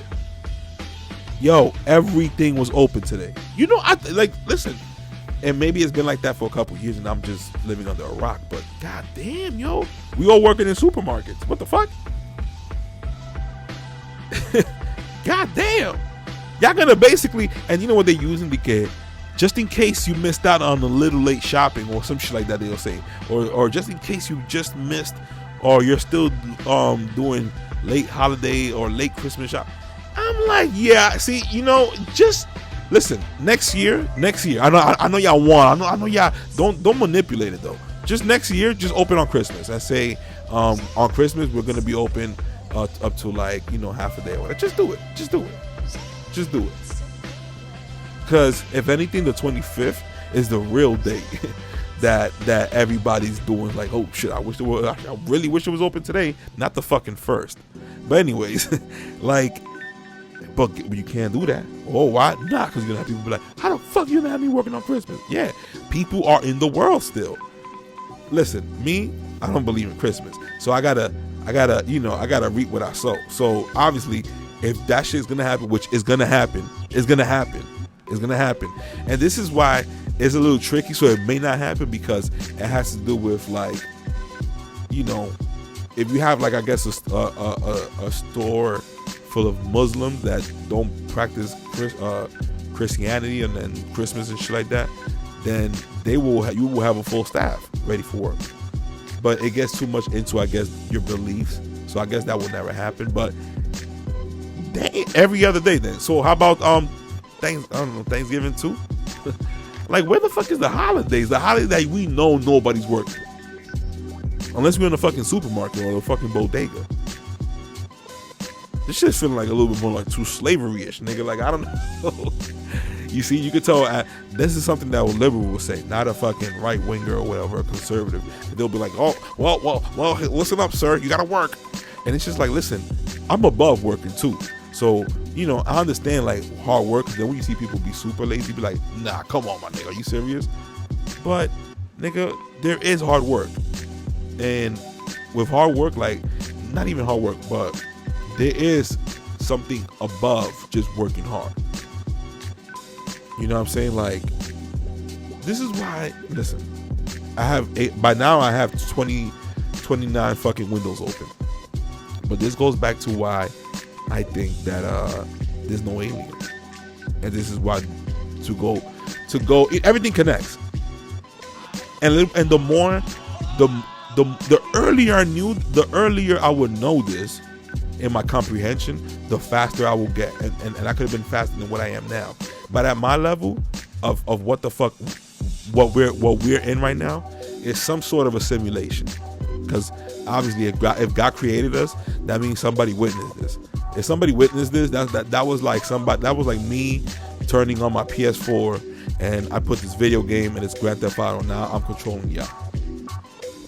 Yo, everything was open today. You know, listen, and maybe it's been like that for a couple years and I'm just living under a rock, but god damn, yo, we all working in supermarkets. What the fuck? God damn. Y'all gonna basically, and you know what they're using, because just in case you missed out on a little late shopping or some shit like that, they'll say, or just in case you just missed, or you're still doing late holiday or late Christmas shop. I'm like, yeah, see, you know, just listen, next year, I know y'all want, I know y'all don't manipulate it though. Just next year, just open on Christmas and say, on Christmas we're gonna be open up to, like, you know, half a day or whatever. Just do it. Because if anything, the 25th is the real date that everybody's doing, like, oh shit, I really wish it was open today, not the fucking first. But anyways, like, but you can't do that. Oh, why? Nah, because you're gonna have people be like, how the fuck you gonna have me working on Christmas? Yeah, people are in the world still. Listen, me, I don't believe in Christmas, so I gotta reap what I sow. So obviously, if that shit's gonna happen, which is gonna happen, it's gonna happen. And this is why it's a little tricky. So it may not happen because it has to do with, like, you know, if you have, like, I guess a store full of Muslims that don't practice Christianity and Christmas and shit like that, then you will have a full staff ready for work. But it gets too much into, I guess, your beliefs. So I guess that will never happen. But every other day then. So how about Thanksgiving too? Like, where the fuck is the holidays? The holidays that we know nobody's working, unless we're in a fucking supermarket or a fucking bodega. This shit's feeling like a little bit more like too slavery-ish, nigga. Like, I don't know. You see, you can tell this is something that a liberal will say, not a fucking right winger or whatever, a conservative. They'll be like, oh, well, listen up, sir, you gotta work. And it's just like, listen, I'm above working too. So, you know, I understand, like, hard work. Then when you see people be super lazy, be like, nah, come on, my nigga, are you serious? But, nigga, there is hard work. And with hard work, like, not even hard work, but there is something above just working hard. You know what I'm saying? Like, this is why, listen, by now I have 29 fucking windows open. But this goes back to why I think that there's no alien. And this is why to go everything connects. And the more the earlier I knew, the earlier I would know this in my comprehension, the faster I will get. And I could have been faster than what I am now. But at my level of what the fuck, what we're in right now is some sort of a simulation. Because obviously, if God created us, that means somebody witnessed this. If somebody witnessed this, that was like somebody. That was like me turning on my PS4 and I put this video game and it's Grand Theft Auto. Now I'm controlling y'all,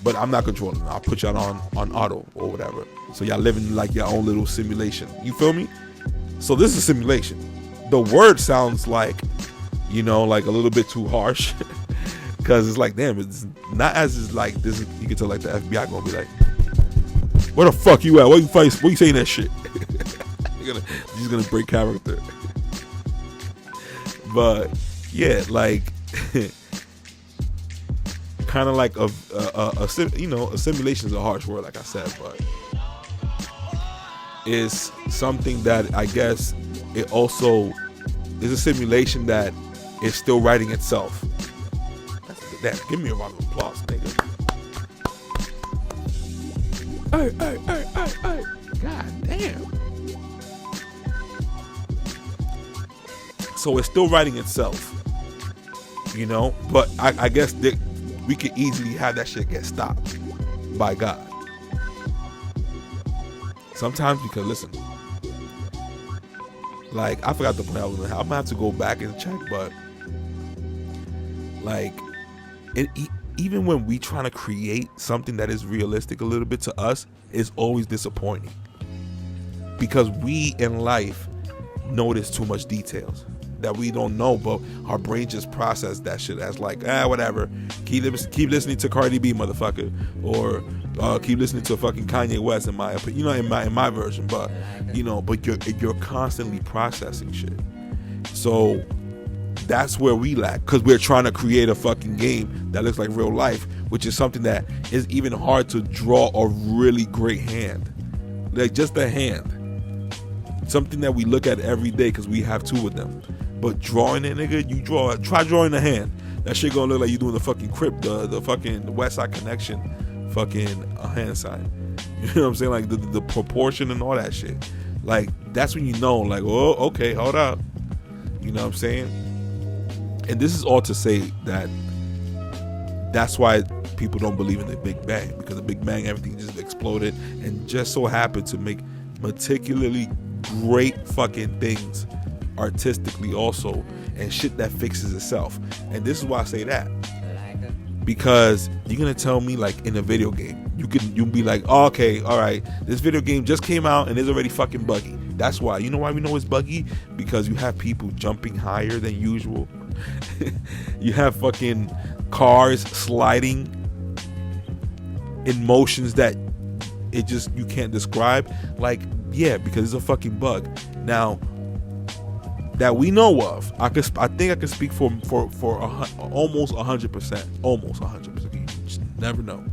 but I'm not controlling. I'll put y'all on auto or whatever. So y'all living like your own little simulation. You feel me? So this is a simulation. The word sounds like, you know, like a little bit too harsh. Because it's like, damn, it's not as is like this. You can tell, like, the FBI gonna be like, where the fuck you at? Why you saying that shit? He's gonna break character. But yeah, like, kind of like a simulation is a harsh word, like I said, but it's something that I guess it also is a simulation that is still writing itself. Damn, give me a round of applause, nigga. Hey. God damn. So it's still writing itself, you know? But I guess that we could easily have that shit get stopped by God. Sometimes, because listen, like, I forgot the point I was gonna have. I'm gonna have to go back and check, but like, even when we trying to create something that is realistic a little bit to us, it's always disappointing because we in life notice too much details. that we don't know, but our brain just process that shit as like, whatever. Keep listening to Cardi B, motherfucker, or keep listening to fucking Kanye West in my opinion, in my version. But but you're constantly processing shit. So that's where we lack, because we're trying to create a fucking game that looks like real life, which is something that is even hard to draw a really great hand, like just a hand, something that we look at every day because we have two of them. But drawing it, nigga, try drawing a hand. That shit gonna look like you doing the fucking the fucking West Side Connection fucking hand sign. You know what I'm saying? Like the proportion and all that shit. Like that's when you know, like, oh, okay, hold up. You know what I'm saying? And this is all to say that that's why people don't believe in the Big Bang, because the Big Bang, everything just exploded and just so happened to make meticulously great fucking things artistically also, and shit that fixes itself. And this is why I say that, because you're gonna tell me, like, in a video game, you'll be like, oh, okay, all right, this video game just came out and it's already fucking buggy. That's why. You know why we know it's buggy? Because you have people jumping higher than usual. You have fucking cars sliding in motions that you can't describe. Like, yeah, because it's a fucking bug. Now that we know of, I think I can speak for almost 100%, almost 100%. You just never know.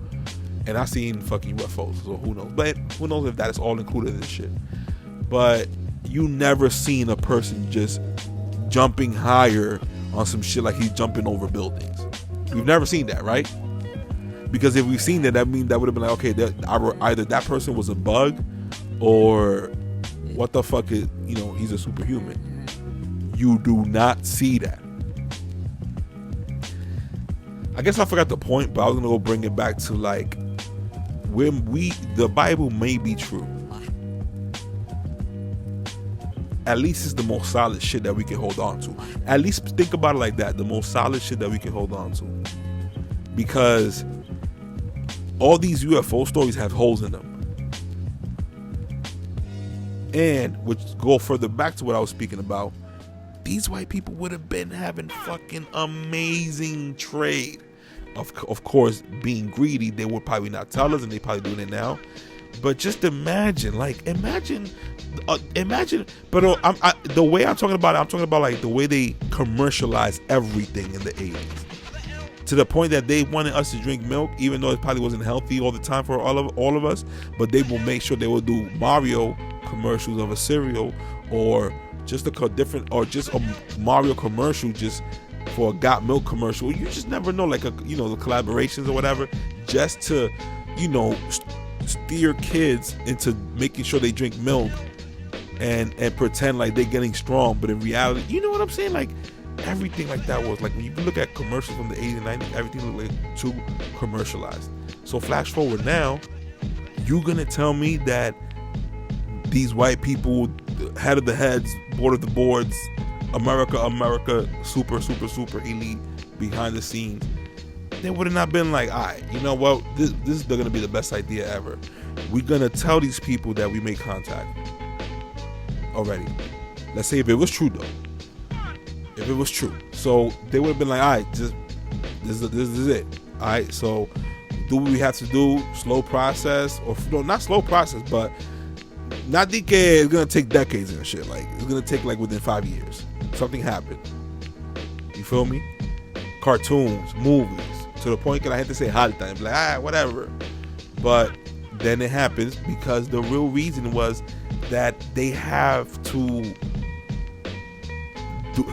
And I've seen fucking UFOs, so who knows? But who knows if that is all included in this shit? But you never seen a person just jumping higher on some shit like he's jumping over buildings. We've never seen that, right? Because if we've seen that, that means that would have been like, okay, either that person was a bug, or what the fuck is, he's a superhuman. You do not see that. I guess I forgot the point, but I was gonna go bring it back to, like, when the Bible may be true. At least it's the most solid shit that we can hold on to. At least think about it like that. The most solid shit that we can hold on to. Because all these UFO stories have holes in them. And, which go further back to what I was speaking about, these white people would have been having fucking amazing trade. Of course, being greedy, they would probably not tell us, and they probably doing it now. But just imagine. But the way I'm talking about it, like the way they commercialized everything in the 80s, to the point that they wanted us to drink milk, even though it probably wasn't healthy all the time for all of us. But they will make sure they will do Mario commercials of a cereal, or just a different, or just a Mario commercial just for a Got Milk commercial. You just never know, like the collaborations or whatever, just to steer kids into making sure they drink milk and pretend like they're getting strong, but in reality, you know what I'm saying? Like, everything like that was like, when you look at commercials from the 80s and 90s, everything looked like too commercialized. So flash forward now, you gonna tell me that these white people, head of the heads, board of the boards, America, super elite, behind the scenes, they would have not been like, all right, you know what, this is gonna be the best idea ever. We're gonna tell these people that we made contact already. Let's say if it was true though. If it was true. So they would have been like, all right, this is it. All right, so do what we have to do, slow process, or no, not slow process, but not DK, it's gonna take decades and shit. Like, it's gonna take like within 5 years. Something happened. You feel me? Cartoons, movies, to the point that I had to say halta and be like, whatever. But then it happens because the real reason was that they have to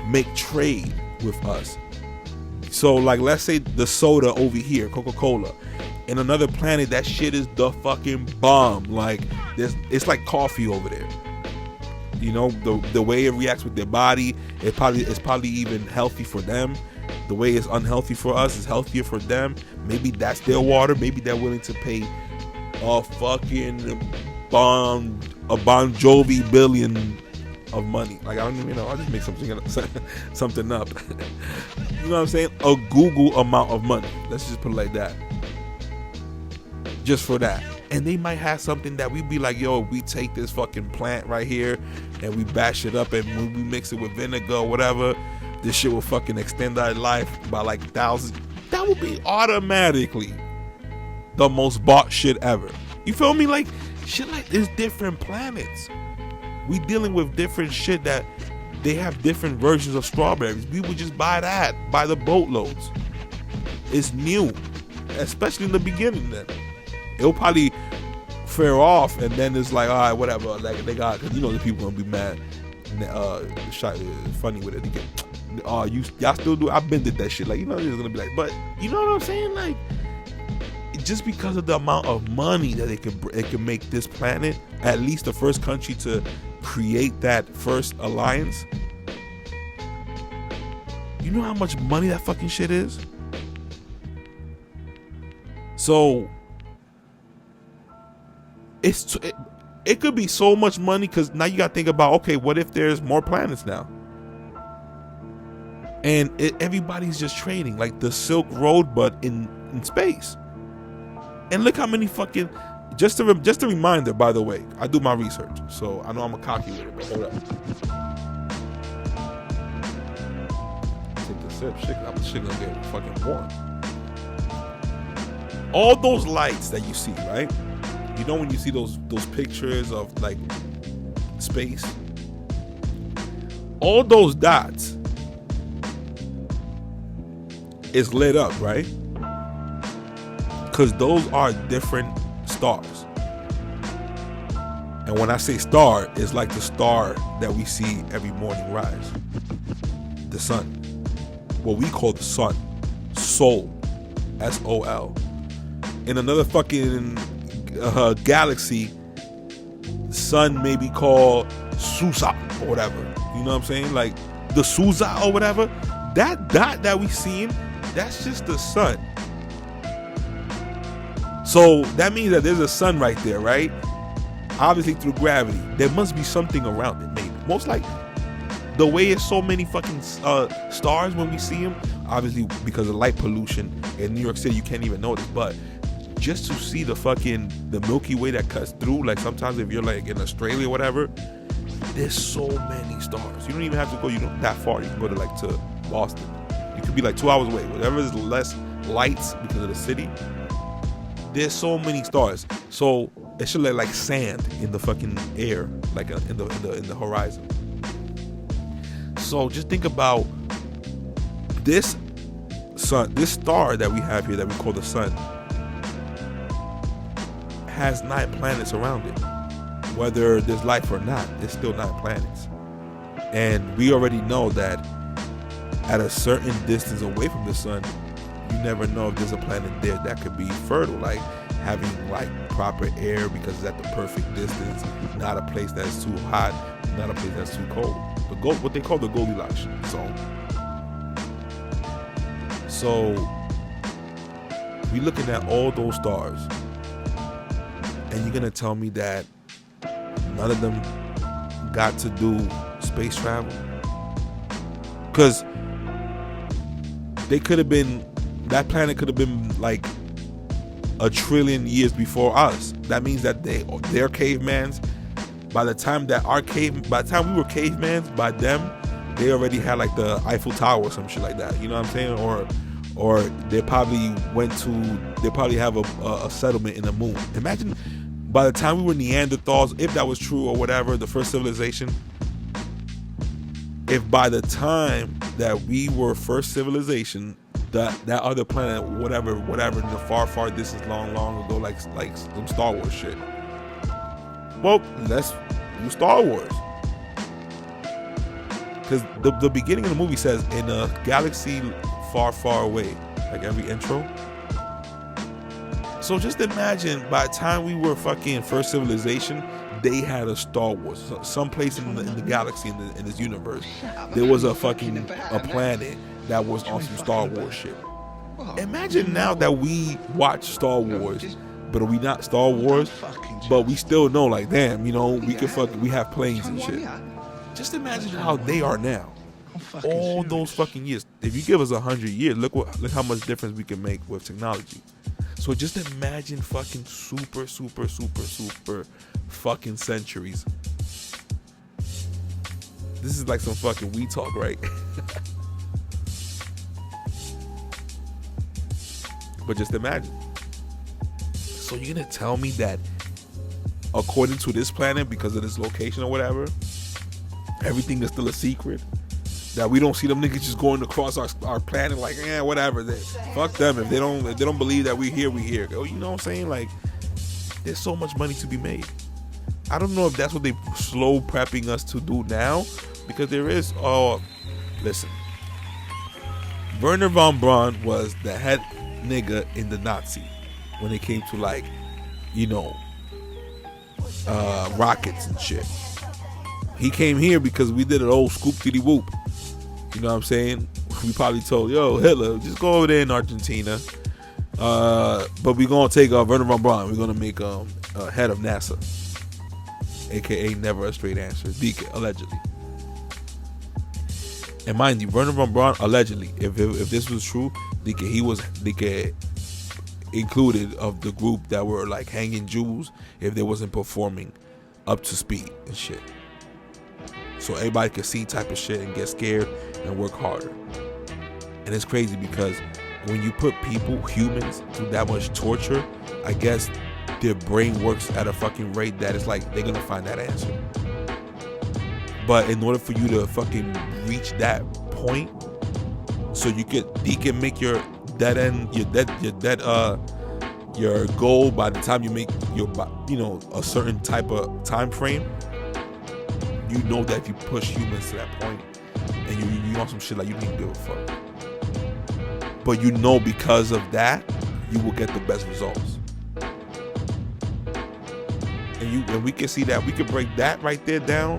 make trade with us. So, like, let's say the soda over here, Coca-Cola, in another planet, that shit is the fucking bomb. Like, it's like coffee over there. The way it reacts with their body, it's probably even healthy for them. The way it's unhealthy for us is healthier for them. Maybe that's their water. Maybe they're willing to pay a fucking Bon Jovi billion of money. Like, I don't even know. I just make something up. You know what I'm saying? A Google amount of money. Let's just put it like that. Just for that. And they might have something that we'd be like, yo, we take this fucking plant right here and we bash it up, and when we mix it with vinegar or whatever, this shit will fucking extend our life by like thousands. That would be automatically the most bought shit ever. You feel me? Like, shit like this, different planets. We dealing with different shit that they have different versions of strawberries. We would just buy that by the boatloads. It's new, especially in the beginning then. It'll probably fare off, and then it's like, all right, whatever. Like they got, cause you know the people gonna be mad, funny with it. They get, y'all still do? I've been did that shit. Like, you know, they're gonna be like, but you know what I'm saying? Like, just because of the amount of money that it can make this planet, at least the first country to create that first alliance. You know how much money that fucking shit is? So it could be so much money, because now you got to think about, okay, what if there's more planets now? And everybody's just trading like the Silk Road, but in space. And look how many fucking, just a reminder, by the way, I do my research, so I know I'm a cocky with it, but hold up. Take the sip, shit gonna get fucking warm. All those lights that you see, right? You know when you see those pictures of like space, all those dots is lit up, right? Because those are different stars. And when I say star, it's like the star that we see every morning rise. The sun. What we call the sun. Sol. S-O-L. In another fucking galaxy, sun may be called Susa or whatever. You know what I'm saying? Like the Susa or whatever. That dot that we seeing, that's just the sun. So that means that there's a sun right there, right? Obviously through gravity. There must be something around it, maybe. Most likely. The way it's so many fucking stars when we see them, obviously because of light pollution in New York City, you can't even notice. But just to see the Milky Way that cuts through, like sometimes if you're like in Australia or whatever, there's so many stars. You don't even have to go that far. You can go to Boston. You could be like 2 hours away. Whatever is less lights because of the city. There's so many stars. So it should look like sand in the fucking air, like in the horizon. So just think about this sun, this star that we have here that we call the sun, has 9 planets around it. Whether there's life or not, it's still 9 planets. And we already know that at a certain distance away from the sun, you never know if there's a planet there that could be fertile, like having like proper air because it's at the perfect distance, not a place that's too hot, not a place that's too cold. What they call the Goldilocks zone. So we looking at all those stars, and you're gonna tell me that none of them got to do space travel? Because they could have been, that planet could have been like 1 trillion years before us. That means that they're cavemans. By the time we were cavemans, by them, they already had like the Eiffel Tower or some shit like that. You know what I'm saying? Or they probably have a settlement in the moon. Imagine by the time we were Neanderthals, if that was true or whatever, the first civilization, if by the time that we were first civilization, that other planet, whatever in the far distance, long ago, like some Star Wars shit. Well, let's do Star Wars. Because the beginning of the movie says, in a galaxy far away, like every intro. So just imagine by the time we were fucking first civilization, they had a Star Wars. So someplace in the galaxy, in this universe, there was a planet that was on some Star Wars shit. Imagine now that we watch Star Wars, but we not Star Wars, but we still know, like, damn, we have planes and shit. Just imagine how they are now. All those fucking years. If you give us 100 years, look how much difference we can make with technology. So just imagine fucking super fucking centuries. This is like some fucking we talk, right? But just imagine. So you're gonna tell me that according to this planet, because of this location or whatever, everything is still a secret? That we don't see them niggas just going across our planet like, whatever. Fuck them. If they don't believe that we here, we here. Oh, you know what I'm saying? Like, there's so much money to be made. I don't know if that's what they slow prepping us to do now, because there is. Oh, listen. Wernher von Braun was the head nigga in the Nazi when it came to, like, you know, rockets and shit. He came here because we did an old scoop diddy whoop. You know what I'm saying? We probably told, yo, Hitler, just go over there in Argentina. But we're going to take Wernher von Braun. We're going to make head of NASA. AKA never a straight answer. DK, allegedly. And mind you, Wernher von Braun, allegedly, if this was true, he was included of the group that were like hanging Jews if they wasn't performing up to speed and shit. So everybody could see type of shit and get scared and work harder. And it's crazy because when you put people, humans, through that much torture, I guess their brain works at a fucking rate that it's like they're gonna find that answer. But in order for you to fucking reach that point, so you can make your dead end, your goal by the time you make your, you know, a certain type of time frame. You know that if you push humans to that point and you want some shit like you need to give a fuck. But you know because of that, you will get the best results. And we can see that. We can break that right there down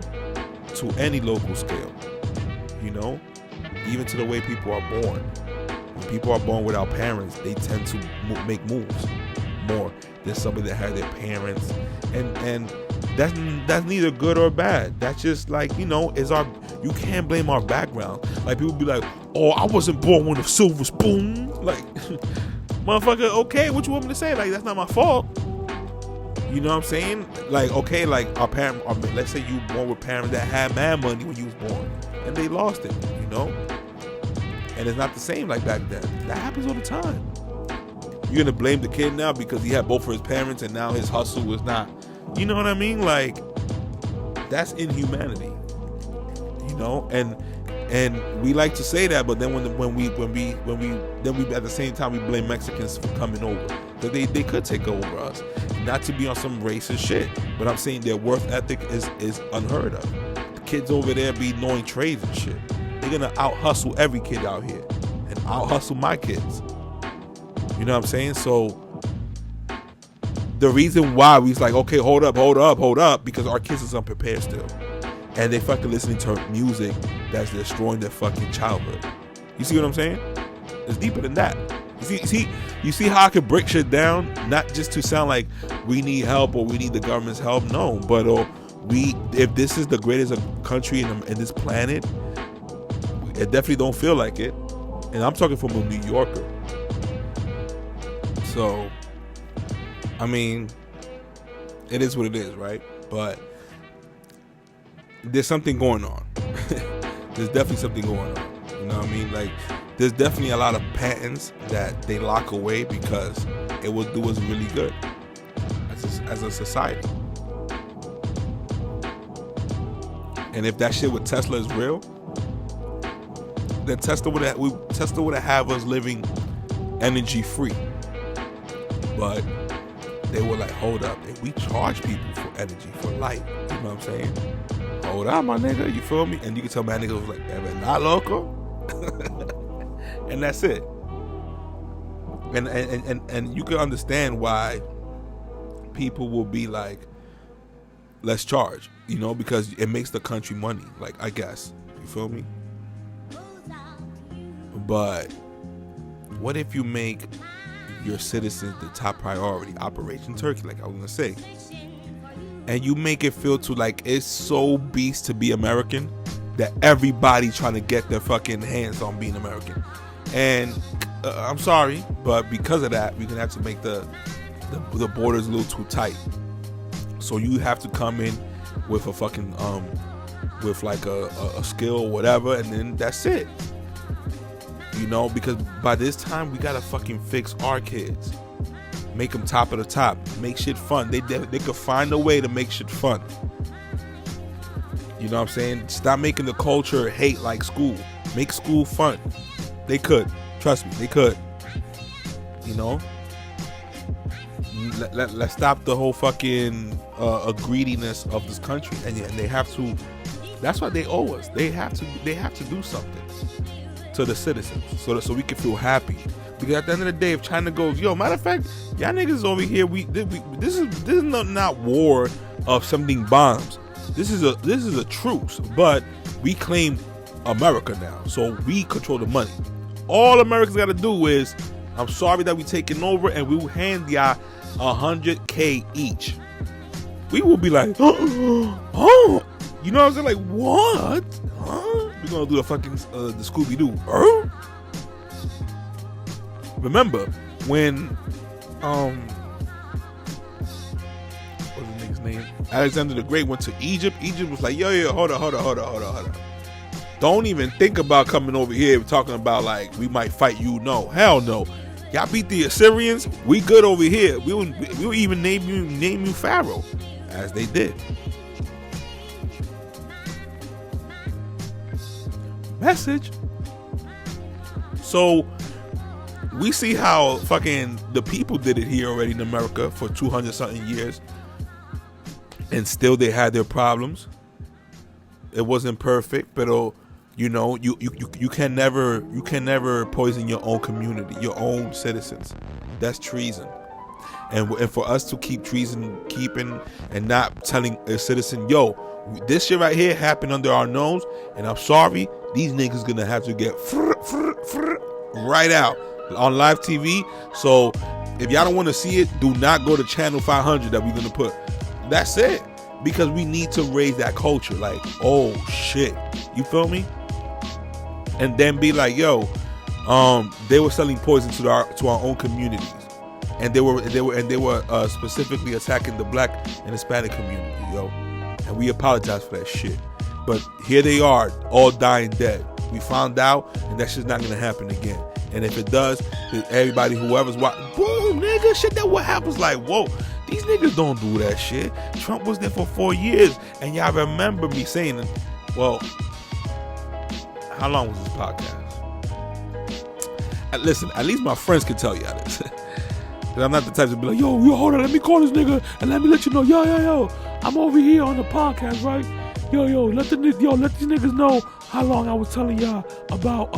to any local scale. You know? Even to the way people are born. When people are born without parents, they tend to make moves more than somebody that had their parents. And that's neither good or bad. That's just like, you know, you can't blame our background. Like, people be like, oh, I wasn't born with a silver spoon. Like, motherfucker, okay, what you want me to say? Like, that's not my fault. You know what I'm saying? Like, okay, like our parent, let's say you were born with parents that had mad money when you was born and they lost it, you know? And it's not the same like back then. That happens all the time. You're gonna blame the kid now because he had both of his parents and now his hustle was not, you know what I mean? Like, that's inhumanity, you know? And we like to say that, but then when we at the same time we blame Mexicans for coming over, that they could take over us. Not to be on some racist shit, but I'm saying their work ethic is unheard of. The kids over there be knowing trades and shit. They're gonna out hustle every kid out here and out hustle my kids. You know what I'm saying? So the reason why we was like, okay, hold up, because our kids is unprepared still. And they fucking listening to music that's destroying their fucking childhood. You see what I'm saying? It's deeper than that. You see how I can break shit down? Not just to sound like we need help or we need the government's help. No, but if this is the greatest country in this planet, it definitely don't feel like it. And I'm talking from a New Yorker. So, I mean, it is what it is, right? But there's something going on. There's definitely something going on. You know what I mean? Like, there's definitely a lot of patents that they lock away because it will do us really good as a society. And if that shit with Tesla is real, then Tesla would have us living energy free. But they were like, hold up, if we charge people for energy, for light, you know what I'm saying? Hold up, my nigga, you feel me? And you can tell my nigga was like, "Ever not loco?" And that's it. And you can understand why people will be like, let's charge, you know, because it makes the country money, like, I guess. You feel me? But what if you make your citizens the top priority, Operation Turkey, like I was gonna say, and you make it feel to like it's so beast to be American that everybody trying to get their fucking hands on being American. And I'm sorry, but because of that, we're gonna have to make the borders a little too tight. So you have to come in with a fucking with like a skill or whatever, and then that's it. You know, because by this time we gotta fucking fix our kids, make them top of the top, make shit fun. They could find a way to make shit fun. You know what I'm saying? Stop making the culture hate like school. Make school fun. They could. Trust me, they could. You know? Let's stop the whole fucking greediness of this country. And they have to, that's what they owe us. They have to do something to the citizens so we can feel happy. Because at the end of the day, if China goes, yo, matter of fact, y'all niggas over here, this is not war of sending bombs. This is a truce, but we claim America now, so we control the money. All America's got to do is, I'm sorry that we taking over, and we will hand y'all $100K each. We will be like, oh, you know what I'm saying? Like, what? Huh? We're gonna do the fucking the Scooby Doo. Huh? Remember when what's the nigga's name? Alexander the Great went to Egypt. Egypt was like, yo, hold on. Don't even think about coming over here talking about like we might fight you. No, hell no. Y'all beat the Assyrians. We good over here. We will even name you Pharaoh, as they did. Message. So we see how fucking the people did it here already in America for 200 something years, and still they had their problems. It wasn't perfect, but you know, you can never poison your own community, your own citizens. That's treason. And for us to keep treason keeping and not telling a citizen, yo, this shit right here happened under our nose, and I'm sorry, these niggas gonna have to get right out on live TV. So if y'all don't want to see it, do not go to channel 500 that we're gonna put. That's it. Because we need to raise that culture. Like, oh shit, you feel me? And then be like, yo, they were selling poison to our own communities, and they were specifically attacking the Black and Hispanic community, yo. And we apologize for that shit. But here they are, all dying dead. We found out, and that shit's not gonna happen again. And if it does, everybody, whoever's watching, boom, nigga, shit, that what happens. Like, whoa, these niggas don't do that shit. Trump was there for 4 years, and y'all remember me saying, well, how long was this podcast? Listen, at least my friends can tell y'all this. Cause I'm not the type to be like, yo, hold on, let me call this nigga and let me let you know, yo, I'm over here on the podcast, right? Yo, let these niggas know how long I was telling y'all about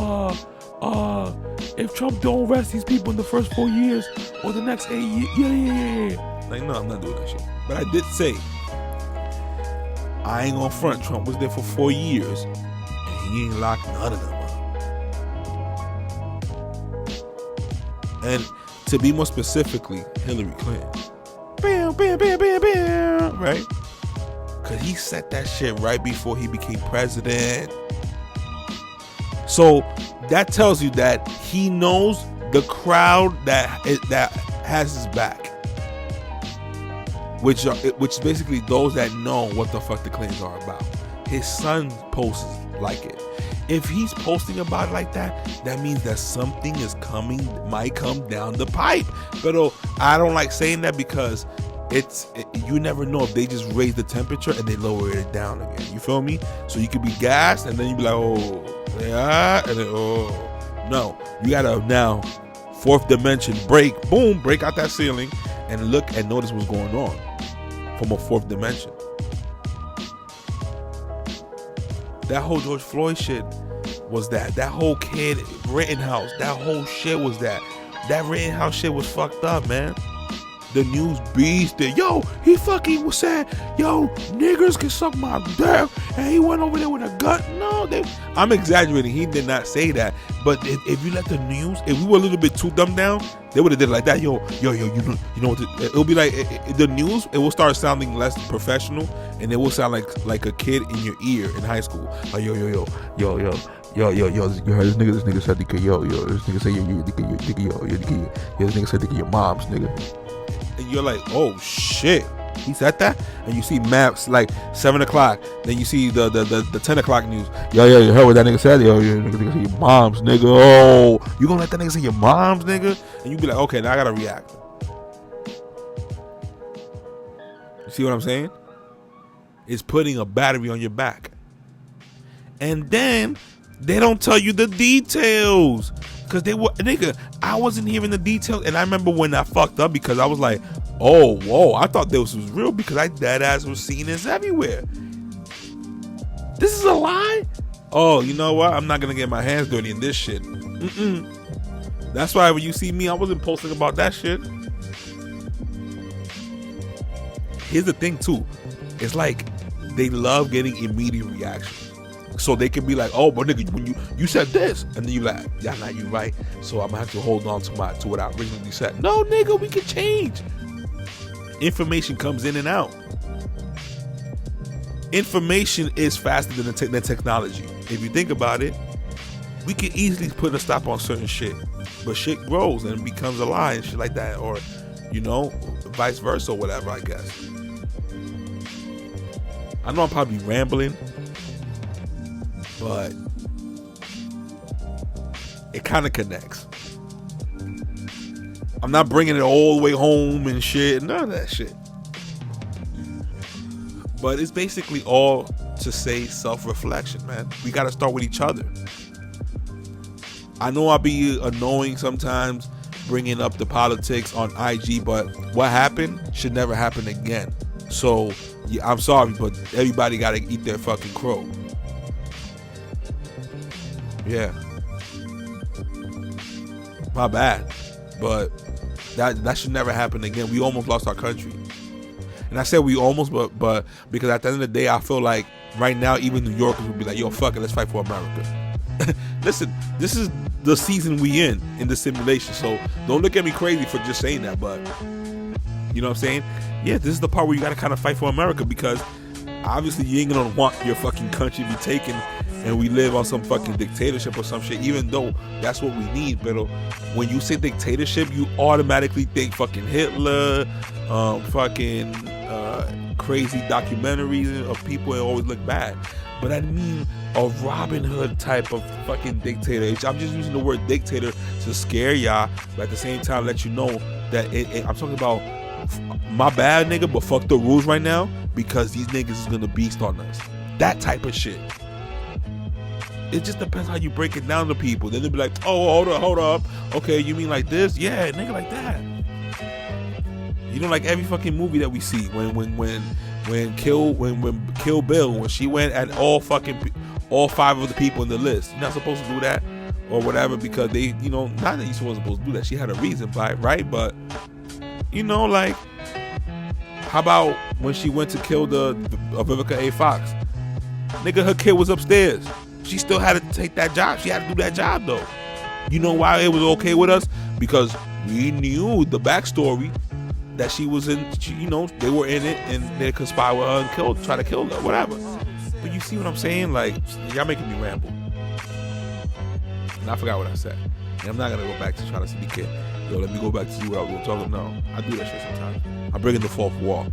if Trump don't arrest these people in the first 4 years or the next 8 years. Yeah. Like, no, I'm not doing that shit. But I did say, I ain't gonna front. Trump was there for 4 years and he ain't locked none of them up. And to be more specifically, Hillary Clinton. Bam, bam, bam, bam, bam. Right? Because he set that shit right before he became president. So that tells you that he knows the crowd that has his back, which is basically those that know what the fuck the Clintons are about. His son posts like it. If he's posting about it like that, that means that something might come down the pipe. But I don't like saying that because you never know if they just raise the temperature and they lower it down again. You feel me? So you could be gassed and then you be like, oh, yeah, and then, oh, no. You gotta now, fourth dimension, break out that ceiling and look and notice what's going on from a fourth dimension. That whole George Floyd shit was that. That whole kid Rittenhouse, that whole shit was that. That Rittenhouse shit was fucked up, man. the news beasted. Yo, he fucking was saying, yo, niggers can suck my dick, and he went over there with a gun. No, I'm exaggerating. He did not say that. But if you let the news, if we were a little bit too dumbed down, they would have did it like that. Yo, you know what? It'll be like the news. It will start sounding less professional, and it will sound like a kid in your ear in high school. Like yo, you heard this nigga said yo, this nigga say yo, this nigga said your mom's nigga. And you're like, oh shit, he said that. And you see maps like 7 o'clock. Then you see the 10 o'clock news. Yo, you heard what that nigga said? Yo, nigga say your mom's nigga. Oh, you gonna let that nigga say your mom's nigga? And you be like, okay, now I gotta react. You see what I'm saying? It's putting a battery on your back. And then they don't tell you the details. Cause I wasn't hearing the details, and I remember when I fucked up because I was like, oh, whoa, I thought this was real because I dead ass was seeing this everywhere. This is a lie? Oh, you know what? I'm not gonna get my hands dirty in this shit. That's why when you see me, I wasn't posting about that shit. Here's the thing too, it's like they love getting immediate reaction. So they can be like, oh, but nigga, when you said this, and then you like, yeah, now you right. So I'm gonna have to hold on to what I originally said. No, nigga, we can change. Information comes in and out. Information is faster than technology. If you think about it, we can easily put a stop on certain shit, but shit grows and becomes a lie and shit like that, or vice versa, or whatever. I guess. I know I'm probably rambling, but it kind of connects. I'm not bringing it all the way home and shit, none of that shit. But it's basically all to say self-reflection, man. We got to start with each other. I know I'll be annoying sometimes bringing up the politics on IG, but what happened should never happen again. So, yeah, I'm sorry, but everybody got to eat their fucking crow. Yeah, my bad, but that should never happen again. We almost lost our country, and I said we almost, but because at the end of the day, I feel like right now even New Yorkers would be like, yo, fuck it, let's fight for America. Listen, this is the season we in the simulation, so don't look at me crazy for just saying that, but you know what I'm saying? Yeah, this is the part where you gotta kind of fight for America, because obviously you ain't gonna want your fucking country to be taken and we live on some fucking dictatorship or some shit, even though that's what we need. But when you say dictatorship, you automatically think fucking Hitler, fucking crazy documentaries of people and always look bad. But I mean a Robin Hood type of fucking dictator. I'm just using the word dictator to scare y'all, but at the same time let you know that I'm talking about my bad nigga, but fuck the rules right now, because these niggas is gonna beast on us. That type of shit. It just depends how you break it down to people. Then they'll be like, oh, hold up. Okay, you mean like this? Yeah, nigga, like that. You know, like every fucking movie that we see, when Kill Bill, when she went at all 5 of the people in the list. You're not supposed to do that or whatever, because they, not that you wasn't supposed to do that. She had a reason by it, right? But like, how about when she went to kill the Vivica A. Fox? Nigga, her kid was upstairs. She still had to take that job. She had to do that job though. You know why it was okay with us? Because we knew the backstory that she was in. They were in it and they conspired with her and try to kill her, whatever. But you see what I'm saying? Like, y'all making me ramble. And I forgot what I said. And I'm not gonna go back to trying to see the kid. Yo, let me go back to see what I was talking. No, I do that shit sometimes. I'm bringing the fourth wall.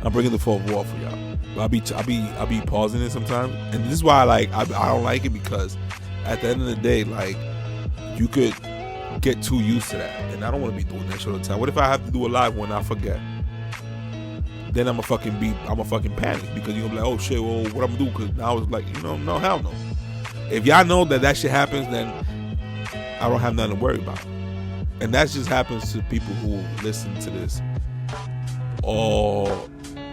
I'm bringing the fourth wall for y'all. But I be pausing it sometimes, and this is why I don't like it, because at the end of the day, like, you could get too used to that, and I don't want to be doing that shit all the time. What if I have to do a live one and I forget? Then I'm a fucking panic, because you're gonna be like, oh shit, well, what I'm gonna do? Because now it's like, no, hell no. If y'all know that shit happens, then I don't have nothing to worry about, and that just happens to people who listen to this. Or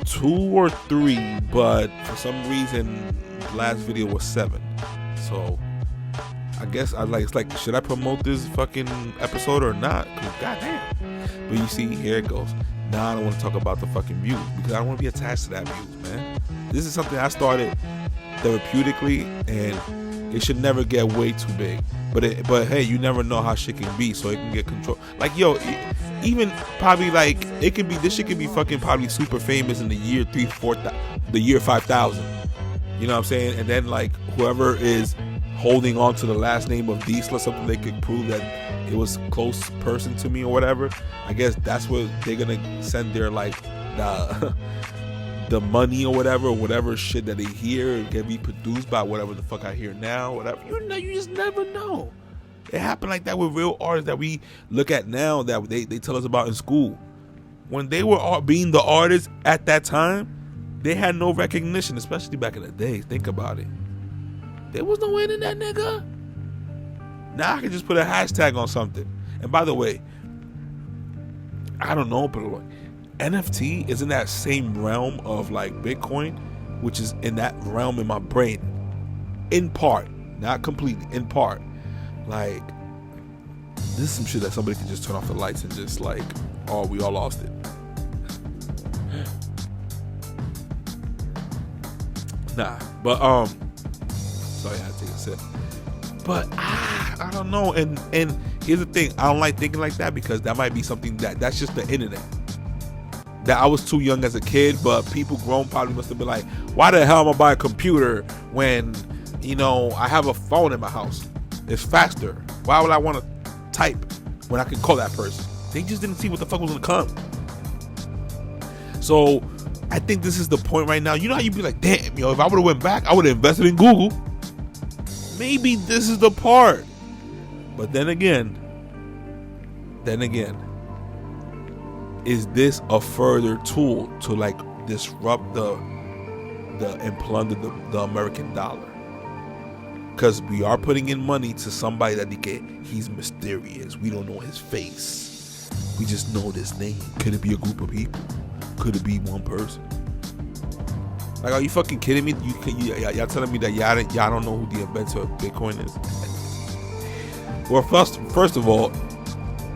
2 or 3, but for some reason the last video was 7, so I guess I like. It's like, should I promote this fucking episode or not? Cause goddamn. But you see, here it goes. Now I don't want to talk about the fucking views because I don't want to be attached to that views, man. This is something I started therapeutically, and it should never get way too big. But hey, you never know how shit can be, so it can get control. Like, yo, even probably like it could be, this shit could be fucking probably super famous in the year 5,000. You know what I'm saying? And then like whoever is holding on to the last name of Diesel or something, they could prove that it was a close person to me or whatever. I guess that's where they're gonna send their like the money or whatever shit that they hear can be produced by whatever the fuck I hear now, whatever. You just never know. It happened like that with real artists that we look at now that they tell us about in school. When they were being the artists at that time, they had no recognition, especially back in the day. Think about it. There was no internet, nigga. Now I can just put a hashtag on something. And by the way, I don't know, but like, NFT is in that same realm of like Bitcoin, which is in that realm in my brain. In part, not completely, in part. Like, this is some shit that somebody could just turn off the lights and just like, oh, we all lost it. Nah, but sorry, I had to take a sip. But I don't know. And here's the thing, I don't like thinking like that because that might be something that's just the internet. That I was too young as a kid, but people grown probably must have been like, why the hell am I buy a computer when, you know, I have a phone in my house? It's faster. Why would I want to type when I can call that person? They just didn't see what the fuck was gonna come. So I think this is the point right now. You know how you'd be like, damn, yo, if I would have went back, I would have invested in Google. Maybe this is the part. But then again, is this a further tool to like disrupt and plunder the American dollar? Because we are putting in money to somebody that he's mysterious. We don't know his face. We just know this name. Could it be a group of people? Could it be one person? Like, are you fucking kidding me? Y'all telling me that y'all don't know who the inventor of Bitcoin is? Well, first of all,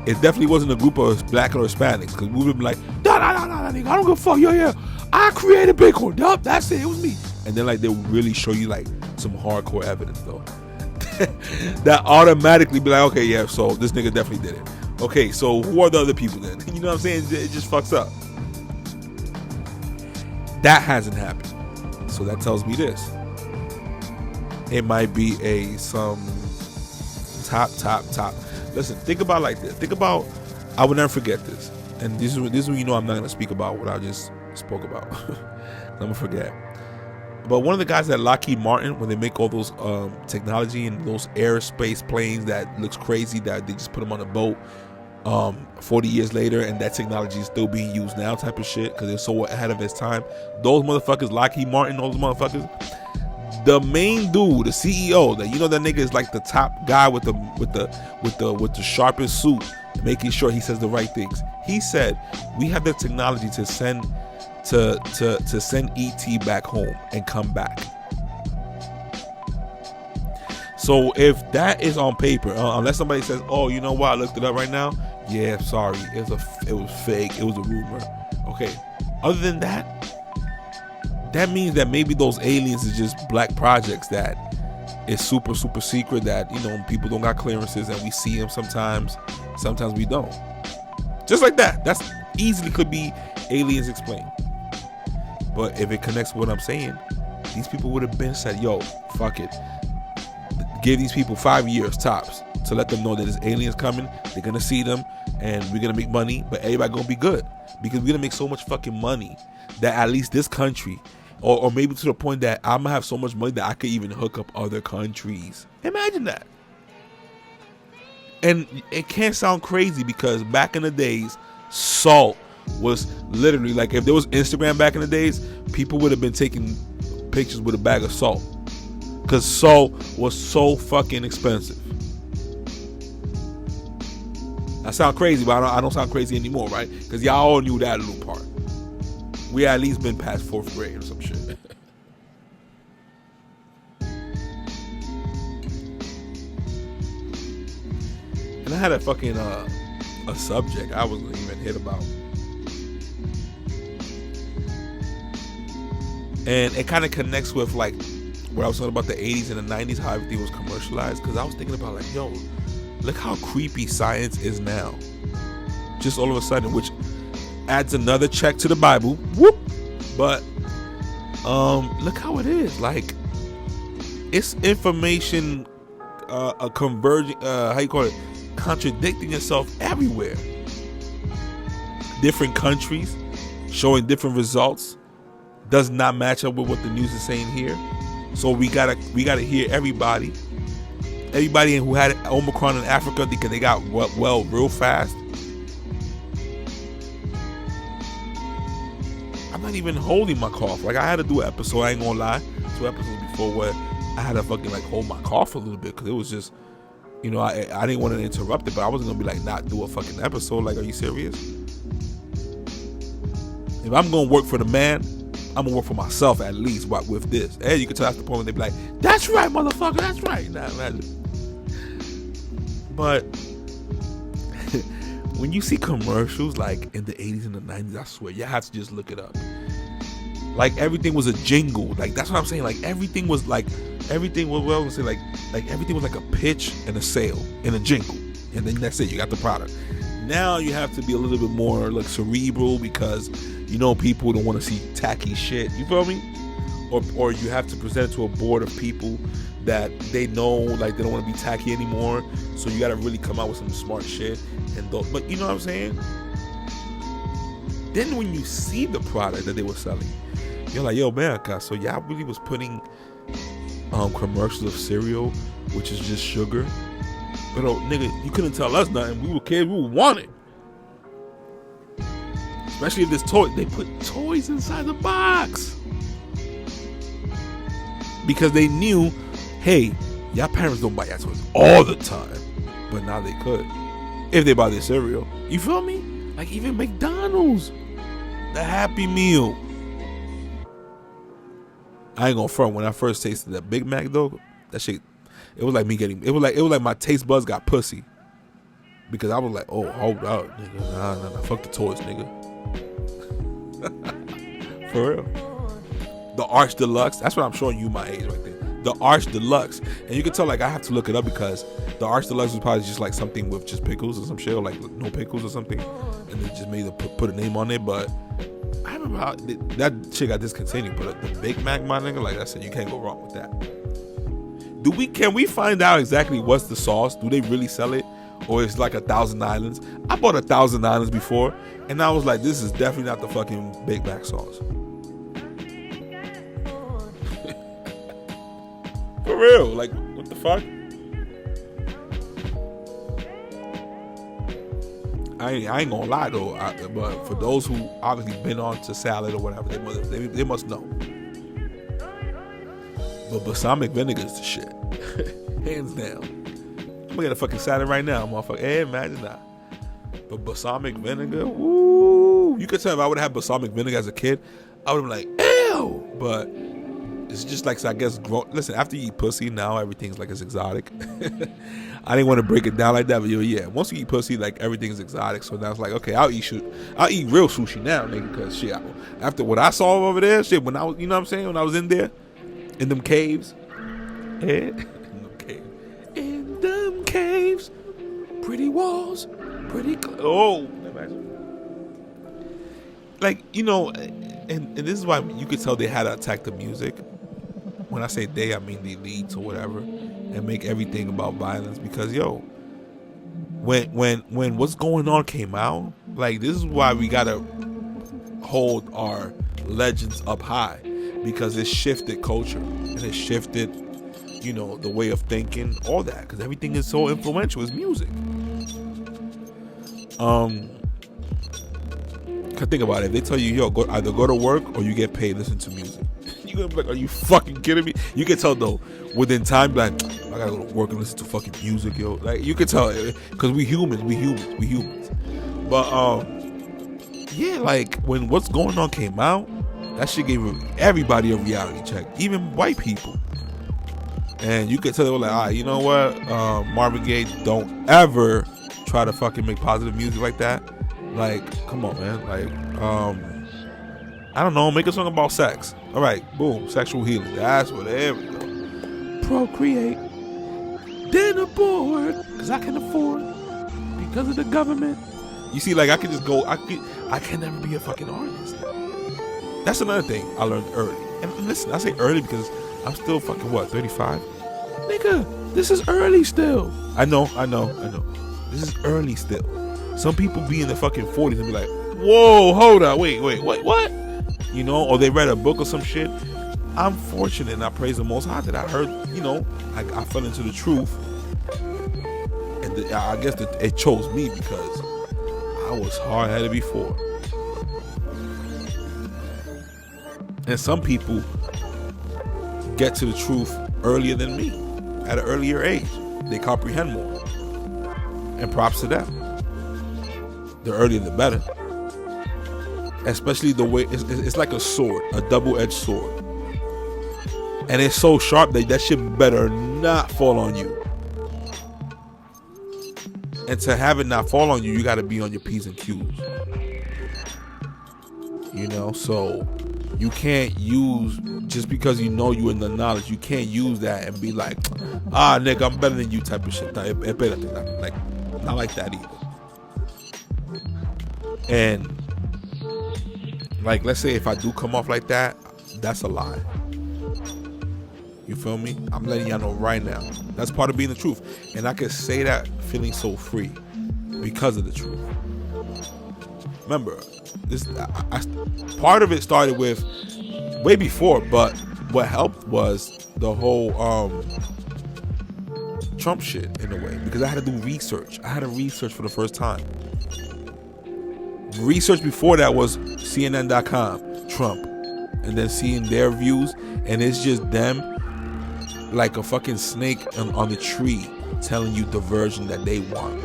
it definitely wasn't a group of black or Hispanics, because we would have been like, nah, nigga, I don't give a fuck, yeah, I created Bitcoin, yup, that's it was me. And then like they would really show you like some hardcore evidence though. That automatically be like, okay, yeah, so this nigga definitely did it. Okay, so who are the other people then? You know what I'm saying? It just fucks up. That hasn't happened. So that tells me this. It might be some top. Listen, think about it like this. Think about, I will never forget this. And this is when you know I'm not going to speak about what I just spoke about. I'm going to forget. But one of the guys at Lockheed Martin, when they make all those technology and those aerospace planes that looks crazy, that they just put them on a boat 40 years later and that technology is still being used now type of shit because it's so ahead of its time. Those motherfuckers, Lockheed Martin, those motherfuckers, the main dude, the CEO, that, you know, that nigga is like the top guy with the sharpest suit, making sure he says the right things. He said, we have the technology to send ET back home and come back. So if that is on paper, unless somebody says, oh, you know what, I looked it up right now, yeah, sorry, it was fake, it was a rumor. Okay, other than that, that means that maybe those aliens is just black projects that is super secret, that, you know, people don't got clearances and we see them sometimes we don't. Just like that. That's easily could be aliens explained. But if it connects with what I'm saying, these people would have been said, yo, fuck it. Give these people 5 years tops to let them know that there's aliens coming. They're going to see them and we're going to make money, but everybody going to be good because we're going to make so much fucking money that at least this country, or maybe to the point that I'm going to have so much money that I could even hook up other countries. Imagine that. And it can't sound crazy because back in the days, salt was literally like, if there was Instagram back in the days, people would have been taking pictures with a bag of salt because salt was so fucking expensive. I sound crazy, but I don't sound crazy anymore, right? Because y'all all knew that little part. We at least been past 4th grade or some shit. I had a fucking a subject I wasn't even hit about, and it kind of connects with like what I was talking about the 80s and the 90s, how everything was commercialized. Because I was thinking about like, yo, look how creepy science is now. Just all of a sudden, which adds another check to the Bible. Whoop. But look how it is. Like, it's information a converging, how you call it, contradicting itself everywhere. Different countries showing different results does not match up with what the news is saying here. So we gotta hear everybody who had Omicron in Africa because they got well real fast. I'm not even holding my cough. Like, I had to do an episode, I ain't gonna lie, 2 episodes before where I had to fucking like hold my cough a little bit because it was just, you know, I didn't want to interrupt it, but I wasn't gonna be like not do a fucking episode. Like, are you serious? If I'm gonna work for the man, I'm gonna work for myself at least with this. And you can tell after the point when they be like, that's right, motherfucker, that's right. Nah, imagine. But when you see commercials like in the 80s and the 90s, I swear, you have to just look it up. Like, everything was a jingle. Like, that's what I'm saying. Like, everything was like, everything was, well, I was gonna say, like everything was like a pitch and a sale and a jingle. And then that's it, you got the product. Now you have to be a little bit more like cerebral because, you know, people don't want to see tacky shit. You feel me? Or you have to present it to a board of people that they know, like, they don't want to be tacky anymore. So you got to really come out with some smart shit. But you know what I'm saying? Then when you see the product that they were selling, you're like, yo, man, so y'all really was putting commercials of cereal, which is just sugar. But oh, nigga, you couldn't tell us nothing. We were kids, we would want it. Especially if this toy, they put toys inside the box. Because they knew, hey, y'all parents don't buy y'all toys all the time. But now they could. If they buy their cereal. You feel me? Like, even McDonald's. The Happy Meal. I ain't gonna front. When I first tasted that Big Mac though, that shit, it was like me getting, it was like my taste buds got pussy. Because I was like, oh, hold up, nigga. Nah, fuck the toys, nigga. For real. The Arch Deluxe, that's what I'm showing you my age right there. The Arch Deluxe. And you can tell, like, I have to look it up because the Arch Deluxe was probably just like something with just pickles or some shit, or like no pickles or something. And they just made them put a name on it. But I remember how that shit got discontinued. But the Big Mac, my nigga, like I said, you can't go wrong with that. Can we find out exactly what's the sauce? Do they really sell it? Or it's like 1,000 Islands? I bought 1,000 Islands before, and I was like, this is definitely not the fucking Big Mac sauce. For real, like, what the fuck? I ain't gonna lie though, but for those who obviously been on to salad or whatever, they must know. But balsamic vinegar is the shit. Hands down. I'm gonna get a fucking salad right now, motherfucker. Hey, imagine that. But balsamic vinegar, woo! You could tell if I would have had balsamic vinegar as a kid, I would have been like, ew! But it's just like, so I guess, listen, after you eat pussy, now everything's like it's exotic. I didn't want to break it down like that, but yeah, once you eat pussy, like everything's exotic. So now it's like, okay, I'll eat real sushi now, nigga, because shit, after what I saw over there, shit, when I was, you know what I'm saying, when I was in there, in them caves, in them caves, pretty walls, pretty like, you know, and this is why you could tell they had to attack the music. When I say they, I mean the elites or whatever, and make everything about violence. Because yo, when What's Going On came out, like, this is why we gotta hold our legends up high, because it shifted culture and it shifted, you know, the way of thinking, all that, because everything is so influential. It's music. Cause think about it. If they tell you, yo, either go to work or you get paid, listen to music, you're gonna be like, are you fucking kidding me? You can tell though, within time, like, I gotta go to work and listen to fucking music, yo. Like, you can tell, cause we humans. But yeah, like, when What's Going On came out, that shit gave everybody a reality check, even white people. And you could tell they were like, all right, you know what, Marvin Gaye, don't ever try to fucking make positive music like that. Like, come on, man. Like, I don't know, make a song about sex. All right, boom, sexual healing. That's what, there we go. Procreate, then abort, because I can afford, because of the government. You see, like, I can just go, I can never be a fucking artist. That's another thing I learned early. And listen, I say early because I'm still fucking, what, 35? Nigga, this is early still. I know. This is early still. Some people be in the fucking 40s and be like, whoa, hold on, wait, what? You know, or they read a book or some shit. I'm fortunate and I praise the Most High that I heard, you know, I fell into the truth. And I guess that it chose me because I was hard-headed before. And some people get to the truth earlier than me, at an earlier age. They comprehend more. And props to them. The earlier the better. Especially the way, it's like a sword, a double-edged sword. And it's so sharp that shit better not fall on you. And to have it not fall on you, you gotta be on your P's and Q's. You know, so you can't use, just because you know you in the knowledge, you can't use that and be like, nigga, I'm better than you type of shit. Like, not like that either. And like, let's say if I do come off like that, that's a lie. You feel me? I'm letting y'all know right now. That's part of being the truth. And I can say that feeling so free because of the truth. Remember, part of it started with way before, but what helped was the whole Trump shit in a way, because I had to do research. I had to research for the first time. Research before that was CNN.com, Trump, and then seeing their views, and it's just them like a fucking snake on the tree telling you the version that they want,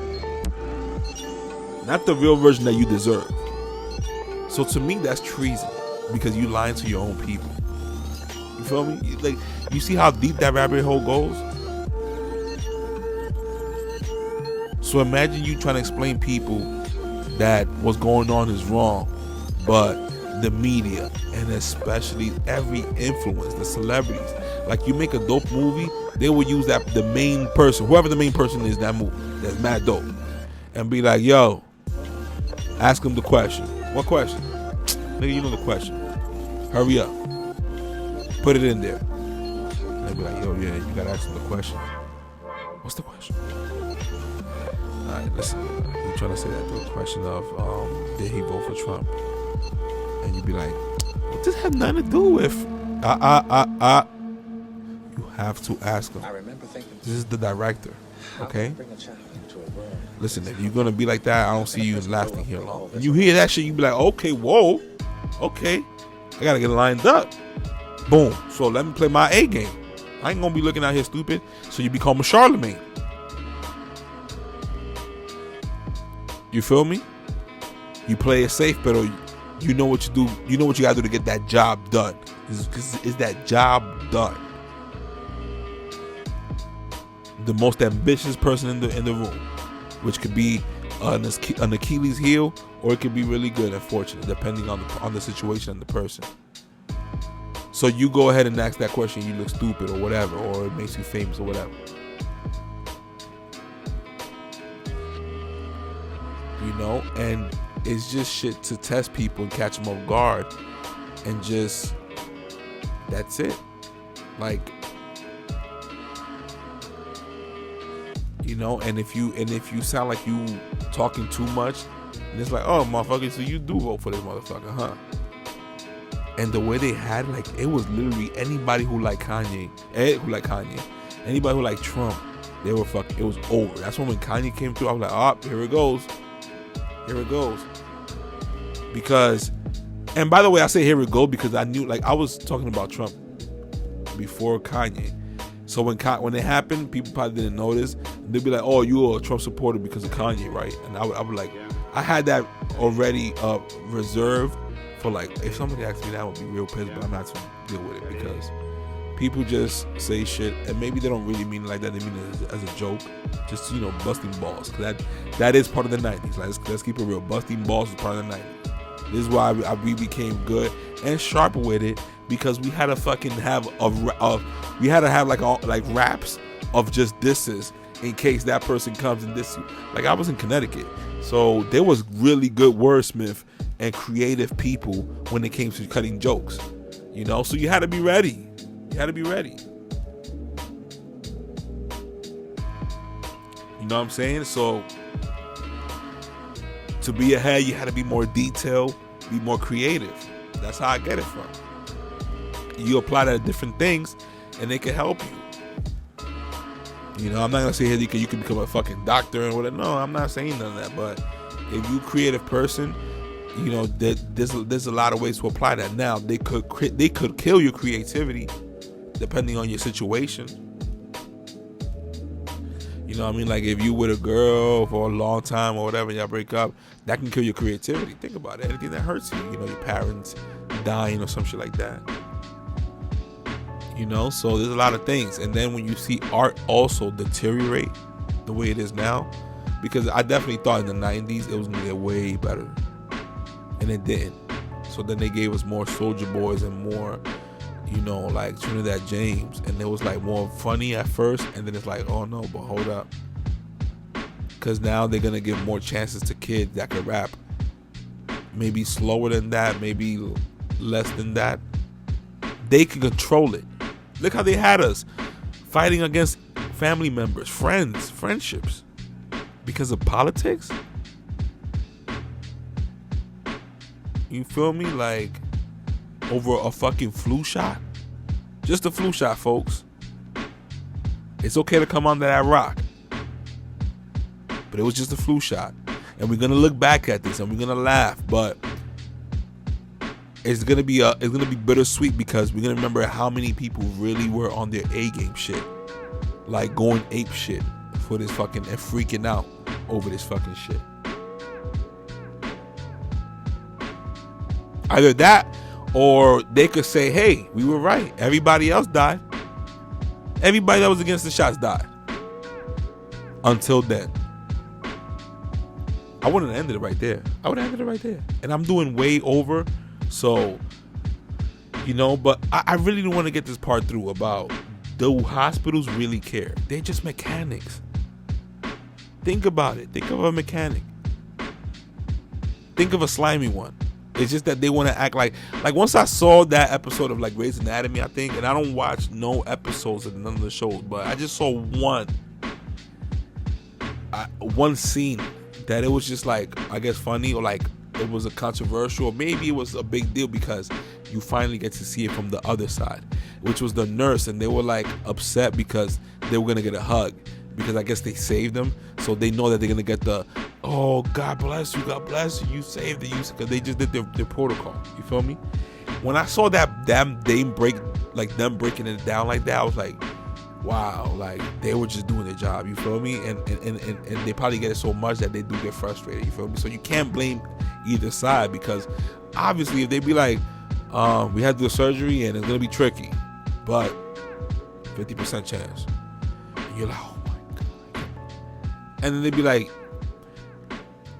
not the real version that you deserve. So to me, that's treason, because you lying to your own people. You feel me? Like, you see how deep that rabbit hole goes? So imagine you trying to explain people that what's going on is wrong, but the media, and especially every influence, the celebrities, like, you make a dope movie, they will use that, the main person, whoever the main person is in that movie, that's mad dope, and be like, yo, ask them the question. What question? Nigga, you know the question. Hurry up. Put it in there. And they be like, yo, yeah, you gotta ask them the question. What's the question? Alright, listen, you're trying to say that the question of did he vote for Trump? And you be like, what does that have nothing to do with? You have to ask him. I remember thinking, this is the director, okay? Listen, if you're gonna be like that, I don't see you lasting here long. And you hear that shit, you be like, okay, whoa, okay, I gotta get lined up. Boom. So let me play my A game. I ain't gonna be looking out here stupid. So you become a Charlemagne. You feel me? You play it safe, but you know what you do. You know what you gotta do to get that job done. Is that job done? The most ambitious person in the room, which could be an Achilles heel, or it could be really good and fortunate, depending on the situation and the person. So you go ahead and ask that question. You look stupid or whatever, or it makes you famous or whatever. You know, and it's just shit to test people and catch them off guard, and just, that's it. Like, you know, and if you sound like you talking too much, and it's like, oh, motherfucker, so you do vote for this motherfucker, huh? And the way they had, like, it was literally anybody who liked Kanye, anybody who liked Trump, they were fucking, it was over. That's when Kanye came through, I was like, oh, here it goes. Because, and by the way, I say here it goes because I knew, like, I was talking about Trump before Kanye. So when it happened, people probably didn't notice. They'd be like, oh, you're a Trump supporter because of Kanye, right? And I would like, I had that already reserved for, like, if somebody asked me that, I would be real pissed, but I'm not to deal with it because people just say shit, and maybe they don't really mean it like that. They mean it as a joke, just busting balls. Cause that is part of the '90s. Like, let's keep it real. Busting balls is part of the '90s. This is why we became good and sharp with it, because we had to fucking have we had to have like raps of just disses in case that person comes and diss you. Like, I was in Connecticut, so there was really good wordsmith and creative people when it came to cutting jokes. So you had to be ready. You had to be ready. You know what I'm saying? So to be ahead, you had to be more detailed, be more creative. That's how I get it from. You apply that to different things, and they can help you. I'm not gonna say here you can become a fucking doctor and whatever. No, I'm not saying none of that. But if you a creative person, there's a lot of ways to apply that. Now they could kill your creativity depending on your situation. You know what I mean? Like, if you with a girl for a long time or whatever, y'all break up, that can kill your creativity. Think about it. Anything that hurts you, your parents dying or some shit like that. So there's a lot of things. And then when you see art also deteriorate the way it is now, because I definitely thought in the 90s it was going to get way better, and it didn't. So then they gave us more Soulja Boys and more, like Trinidad James, and it was like more funny at first, and then it's like, oh no, but hold up, because now they're going to give more chances to kids that can rap, maybe slower than that, maybe less than that. They can control it. Look how they had us fighting against family members, friendships, because of politics. You feel me? Like, over a fucking flu shot. Just a flu shot, folks. It's okay to come under that rock, but it was just a flu shot. And we're gonna look back at this and we're gonna laugh, but it's gonna be bittersweet, because we're gonna remember how many people really were on their A game shit, like going ape shit for this fucking, and freaking out over this fucking shit. Either that, or they could say, hey, we were right, everybody else died, everybody that was against the shots died. Until then, I wouldn't have ended it right there. And I'm doing way over. So, but I really don't want to get this part through about, do hospitals really care? They're just mechanics. Think about it. Think of a mechanic. Think of a slimy one. It's just that they want to act like once I saw that episode of like Grey's Anatomy, I think, and I don't watch no episodes of none of the shows, but I just saw one scene that it was just like, I guess funny, or like it was a controversial, or maybe it was a big deal because you finally get to see it from the other side, which was the nurse, and they were like upset because they were gonna get a hug, because I guess they saved them, so they know that they're gonna get the, oh, God bless you saved it, because they just did their protocol. You feel me? When I saw that them breaking it down like that, I was like, wow, like they were just doing their job. You feel me? And they probably get it so much that they do get frustrated. You feel me? So you can't blame either side, because obviously if they be like, we had to do a surgery and it's gonna be tricky, but 50% chance, and you're like, oh my God, and then they be like,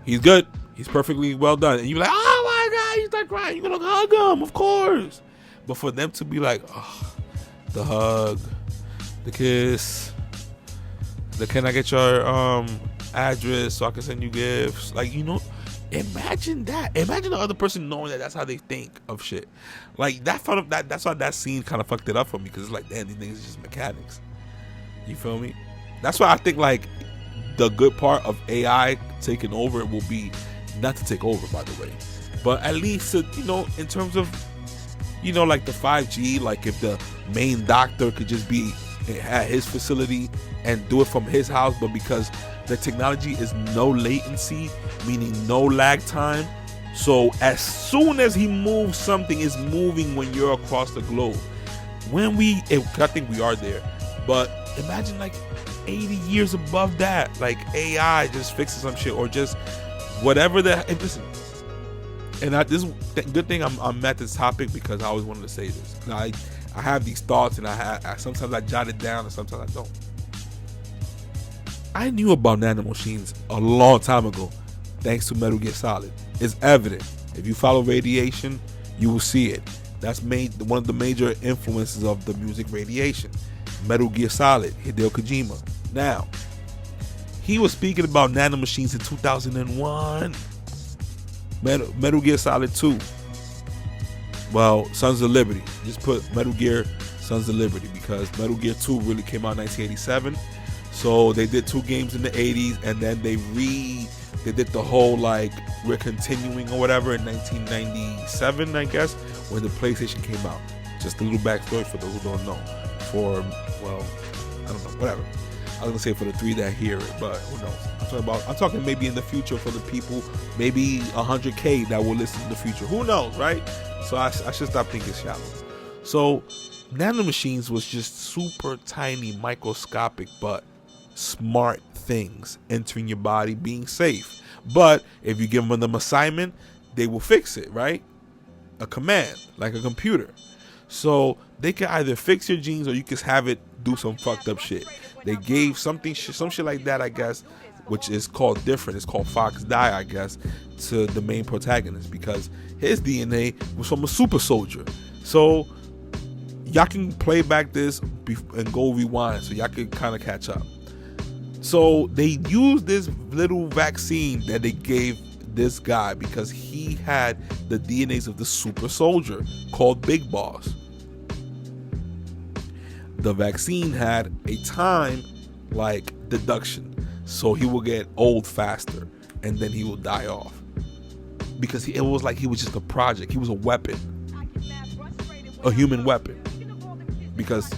he's good, he's perfectly well done, and you're like, oh my God, you start crying, you're gonna hug him, of course. But for them to be like, oh, the hug, the kiss, the can I get your address so I can send you gifts, like, imagine that. Imagine the other person knowing that that's how they think of shit. Like, that's why that scene kind of fucked it up for me, because it's like, damn, these niggas are just mechanics. You feel me? That's why I think like the good part of AI taking over will be not to take over, by the way, but at least in terms of like the 5G, like if the main doctor could just be at his facility and do it from his house, but because the technology is no latency, meaning no lag time, so as soon as he moves, something is moving when you're across the globe. I think we are there, but imagine like 80 years above that, like AI just fixes some shit, or just whatever that. And listen, and good thing I'm at this topic, because I always wanted to say this. Now, I have these thoughts, and sometimes I jot it down, and sometimes I don't. I knew about nanomachines a long time ago, thanks to Metal Gear Solid. It's evident. If you follow Radiation, you will see it. That's one of the major influences of the music Radiation. Metal Gear Solid, Hideo Kojima. Now, he was speaking about nanomachines in 2001. Metal Gear Solid 2. Well, Sons of Liberty. Just put Metal Gear Sons of Liberty, because Metal Gear 2 really came out in 1987. So they did 2 games in the 80s, and then they did the whole like we're continuing or whatever in 1997, I guess, when the PlayStation came out. Just a little backstory for those who don't know. Well, I don't know, whatever. I was gonna say for the 3 that hear it, but who knows? I'm talking maybe in the future for the people, maybe 100K that will listen in the future. Who knows, right? So I should stop thinking shallow. So nanomachines was just super tiny, microscopic, but smart things entering your body, being safe. But if you give them assignment, they will fix it, right? A command, like a computer. So they can either fix your genes, or you can have it do some fucked up shit. They gave some shit like that, I guess, which is called different. It's called Fox Die, I guess, to the main protagonist, because his DNA was from a super soldier. So y'all can play back this and go rewind, so y'all can kind of catch up. So they used this little vaccine that they gave this guy because he had the DNAs of the super soldier called Big Boss. The vaccine had a time like deduction, so he will get old faster and then he will die off, because it was like he was just a project. He was a weapon, a human weapon, because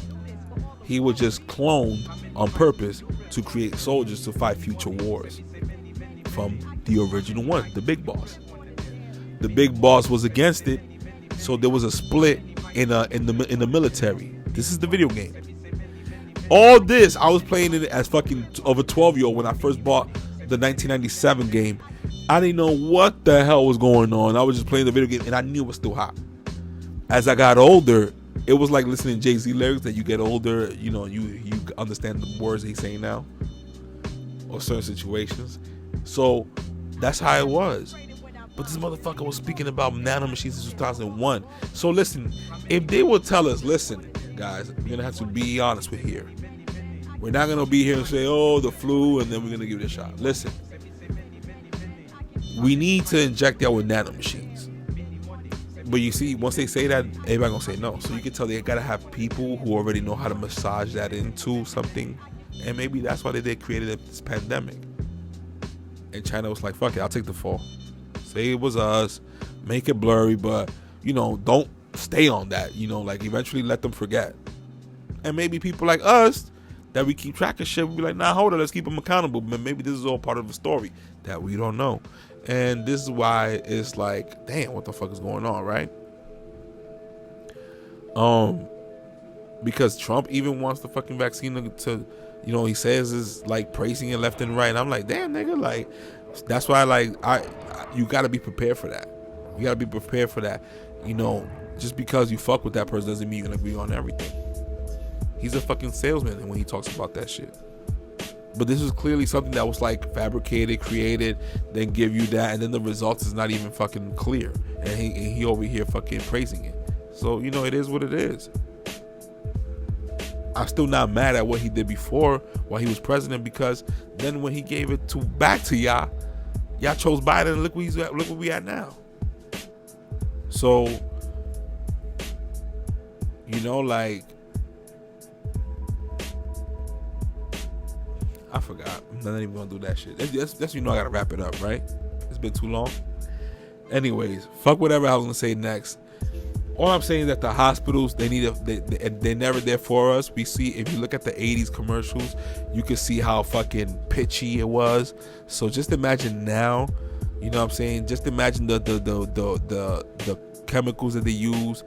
he was just cloned on purpose to create soldiers to fight future wars from the original one, the Big Boss. The Big Boss was against it, so there was a split in the military. This is the video game. All this, I was playing it as fucking over 12-year-old when I first bought the 1997 game. I didn't know what the hell was going on. I was just playing the video game, and I knew it was still hot. As I got older, it was like listening to Jay-Z lyrics. That you get older, you know, you understand the words he's saying now, or certain situations. So that's how it was. But this motherfucker was speaking about nanomachines in 2001. So listen, if they will tell us, listen, guys, we're gonna have to be honest with here. We're not gonna be here and say, oh, the flu, and then we're gonna give it a shot. Listen, we need to inject y'all with nanomachines. But you see, once they say that, everybody gonna say no. So you can tell they gotta have people who already know how to massage that into something, and maybe that's why they created this pandemic. And China was like, fuck it, I'll take the fall. Say it was us, make it blurry, but don't stay on that. Like eventually let them forget. And maybe people like us that we keep track of shit, we'll be like, nah, hold on, let's keep them accountable. But maybe this is all part of the story that we don't know. And this is why it's like, damn, what the fuck is going on, right? Because Trump even wants the fucking vaccine to he says is like praising it left and right. And I'm like, damn, nigga, like that's why you gotta be prepared for that. You gotta be prepared for that. Just because you fuck with that person doesn't mean you're gonna agree on everything. He's a fucking salesman when he talks about that shit. But this is clearly something that was like fabricated, created, then give you that, and then the results is not even fucking clear. And he over here fucking praising it. So, it is what it is. I'm still not mad at what he did before while he was president, because then when he gave it back to y'all chose Biden, and look where we at now. So, like, I forgot. I'm not even gonna do that shit. That's I gotta wrap it up, right? It's been too long. Anyways, fuck whatever I was gonna say next. All I'm saying is that the hospitals, they're never there for us. We see, if you look at the 80s commercials, you can see how fucking pitchy it was. So just imagine now, what I'm saying? Just imagine the chemicals that they use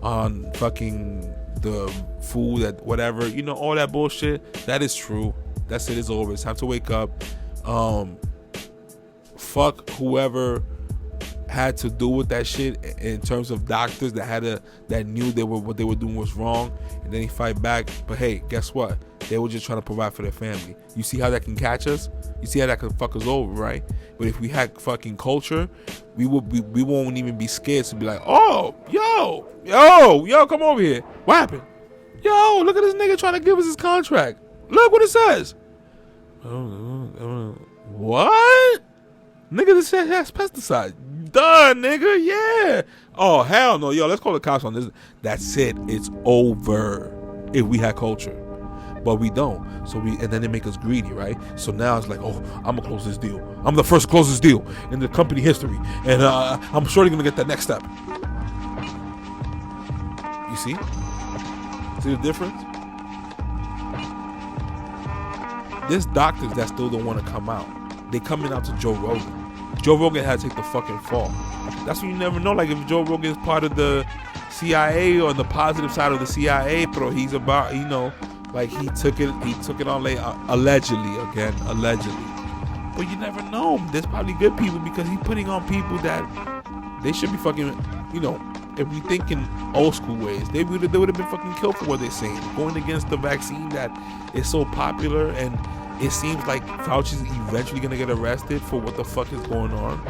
on fucking the food, that whatever, all that bullshit. That is true. That shit is over. It's time to wake up. Fuck whoever had to do with that shit in terms of doctors that knew what they were doing was wrong, and then they fight back. But hey, guess what? They were just trying to provide for their family. You see how that can catch us? You see how that can fuck us over, right? But if we had fucking culture, we won't even be scared to be like, oh, yo, come over here. What happened? Yo, look at this nigga trying to give us his contract. Look what it says. What? Nigga, this shit has pesticides. Duh, nigga, yeah. Oh, hell no. Yo, let's call the cops on this. That's it. It's over if we had culture. But we don't. And then they make us greedy, right? So now it's like, oh, I'm gonna close this deal. I'm the first to close this deal in the company history. And I'm surely gonna get that next step. You see? See the difference? There's doctors that still don't want to come out. They coming out to Joe Rogan. Joe Rogan had to take the fucking fall. That's when you never know. Like if Joe Rogan is part of the CIA or the positive side of the CIA, but he's about, like he took it on allegedly. But you never know. There's probably good people because he's putting on people that they should be fucking, if we think in old school ways, they would have been fucking killed for what they're saying. Going against the vaccine that is so popular, and it seems like Fauci's eventually gonna get arrested for what the fuck is going on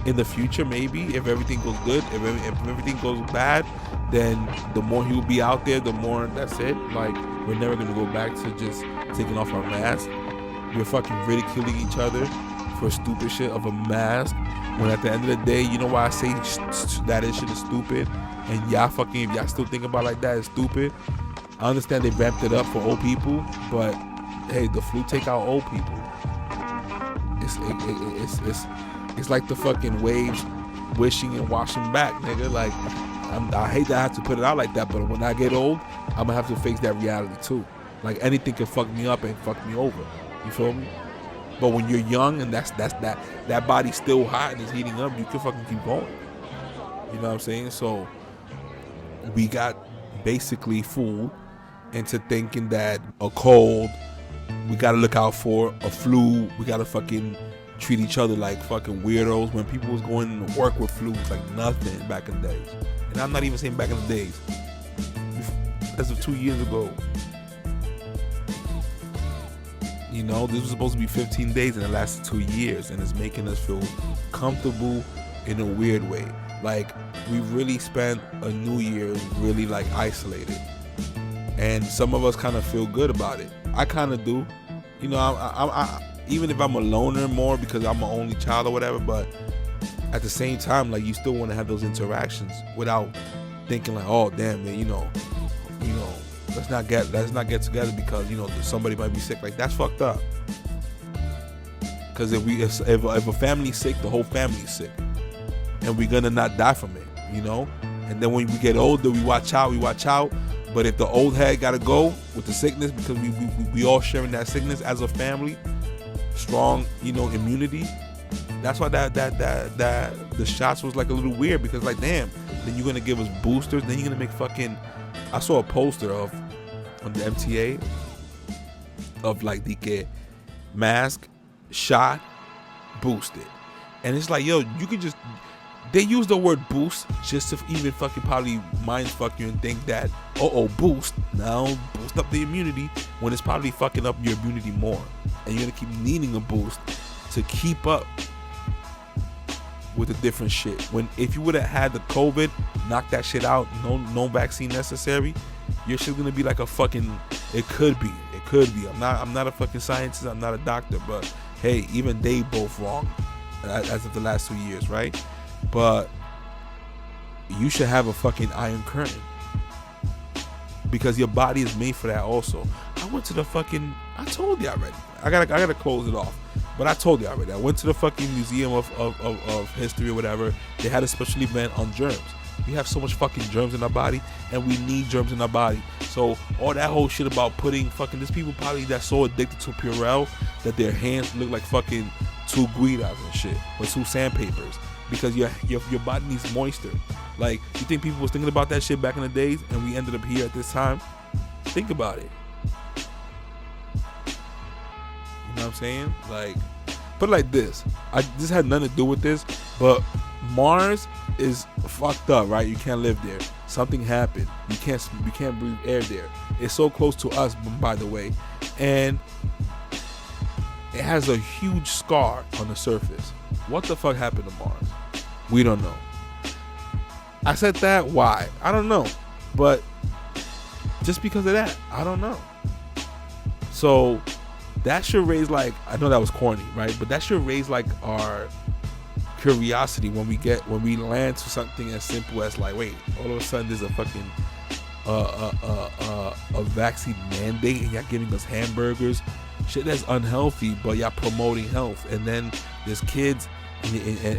in the future. Maybe if everything goes good, if everything goes bad, then the more he will be out there, the more that's it. Like we're never gonna go back to just taking off our mask. We're fucking ridiculing each other for stupid shit of a mask. When at the end of the day, you know why I say that shit is stupid, and y'all fucking, if y'all still think about it like that, it's stupid. I understand they ramped it up for old people, but hey, the flu take out old people. It's like the fucking waves wishing and washing back, nigga. Like I hate that I have to put it out like that, but when I get old, I'm gonna have to face that reality too. Like anything can fuck me up and fuck me over. You feel me? But when you're young and that body's still hot and it's heating up, you can fucking keep going. You know what I'm saying? So we got basically fooled into thinking that a cold we gotta look out for, a flu we gotta fucking treat each other like fucking weirdos, when people was going to work with flus like nothing back in the days. And I'm not even saying back in the days, as of 2 years ago. This was supposed to be 15 days and it lasted 2 years, and it's making us feel comfortable in a weird way. Like we really spent a New Year's really like isolated, and some of us kind of feel good about it. I kind of do. I even if I'm a loner more because I'm an only child or whatever, but at the same time, like you still want to have those interactions without thinking like, oh damn man, let's not get together because somebody might be sick. Like that's fucked up. Because if a family's sick, the whole family's sick, and we're gonna not die from it, And then when we get older, we watch out. But if the old head gotta go with the sickness, because we all sharing that sickness as a family, strong, immunity. That's why that the shots was like a little weird, because like damn, then you're gonna give us boosters, then you're gonna make fucking. I saw a poster on the MTA of like the mask, shot, boosted, and it's like yo, you could just. They use the word boost just to even fucking probably mind fuck you and think that, boost, now boost up the immunity, when it's probably fucking up your immunity more. And you're gonna keep needing a boost to keep up with the different shit. When if you would have had the COVID, knock that shit out, no vaccine necessary, your shit's gonna be like a fucking, it could be. I'm not a fucking scientist, I'm not a doctor, but hey, even they both wrong as of the last 2 years, right? But you should have a fucking iron curtain, because your body is made for that also. I went to the fucking, I told you already. I gotta close it off. But I told you already. I went to the fucking Museum of History or whatever. They had a special event on germs. We have so much fucking germs in our body, and we need germs in our body. So all that whole shit about putting fucking, there's people probably that's so addicted to Purell that their hands look like fucking 2 Guidas and shit, or 2 sandpapers. Because your body needs moisture. Like, you think people was thinking about that shit back in the days, and we ended up here at this time? Think about it. You know what I'm saying? Like, put it like this. This had nothing to do with this, but Mars is fucked up, right? You can't live there. Something happened. You can't breathe air there. It's so close to us, by the way, and it has a huge scar on the surface. What the fuck happened to Mars? We don't know. I said that. Why? I don't know. But just because of that, I don't know. So that should raise, like, I know that was corny, right? But that should raise like our curiosity when we land to something as simple as, like, wait, all of a sudden there's a fucking a vaccine mandate and y'all giving us hamburgers, shit that's unhealthy, but y'all promoting health. And then there's kids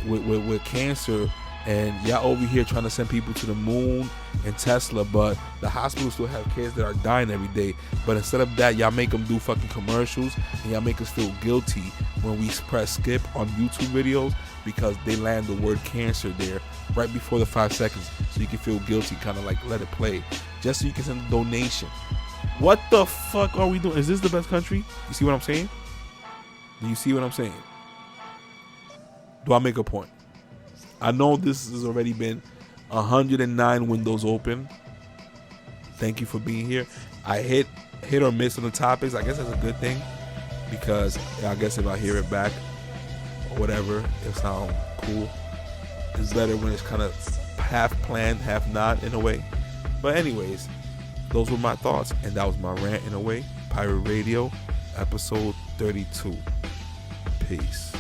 with cancer, and y'all over here trying to send people to the moon and Tesla, but the hospitals still have kids that are dying every day. But instead of that, y'all make them do fucking commercials, and y'all make us feel guilty when we press skip on YouTube videos because they land the word cancer there right before the 5 seconds, so you can feel guilty, kind of like let it play, just so you can send a donation. What the fuck are we doing? Is this the best country? You see what I'm saying? Do you see what I'm saying? Do I make a point? I know this has already been 109 windows open. Thank you for being here. I hit or miss on the topics. I guess that's a good thing, because I guess if I hear it back or whatever, it sounds cool. It's better when it's kind of half planned, half not, in a way. But anyways, those were my thoughts, and that was my rant in a way. Pirate Radio, episode 32. Peace.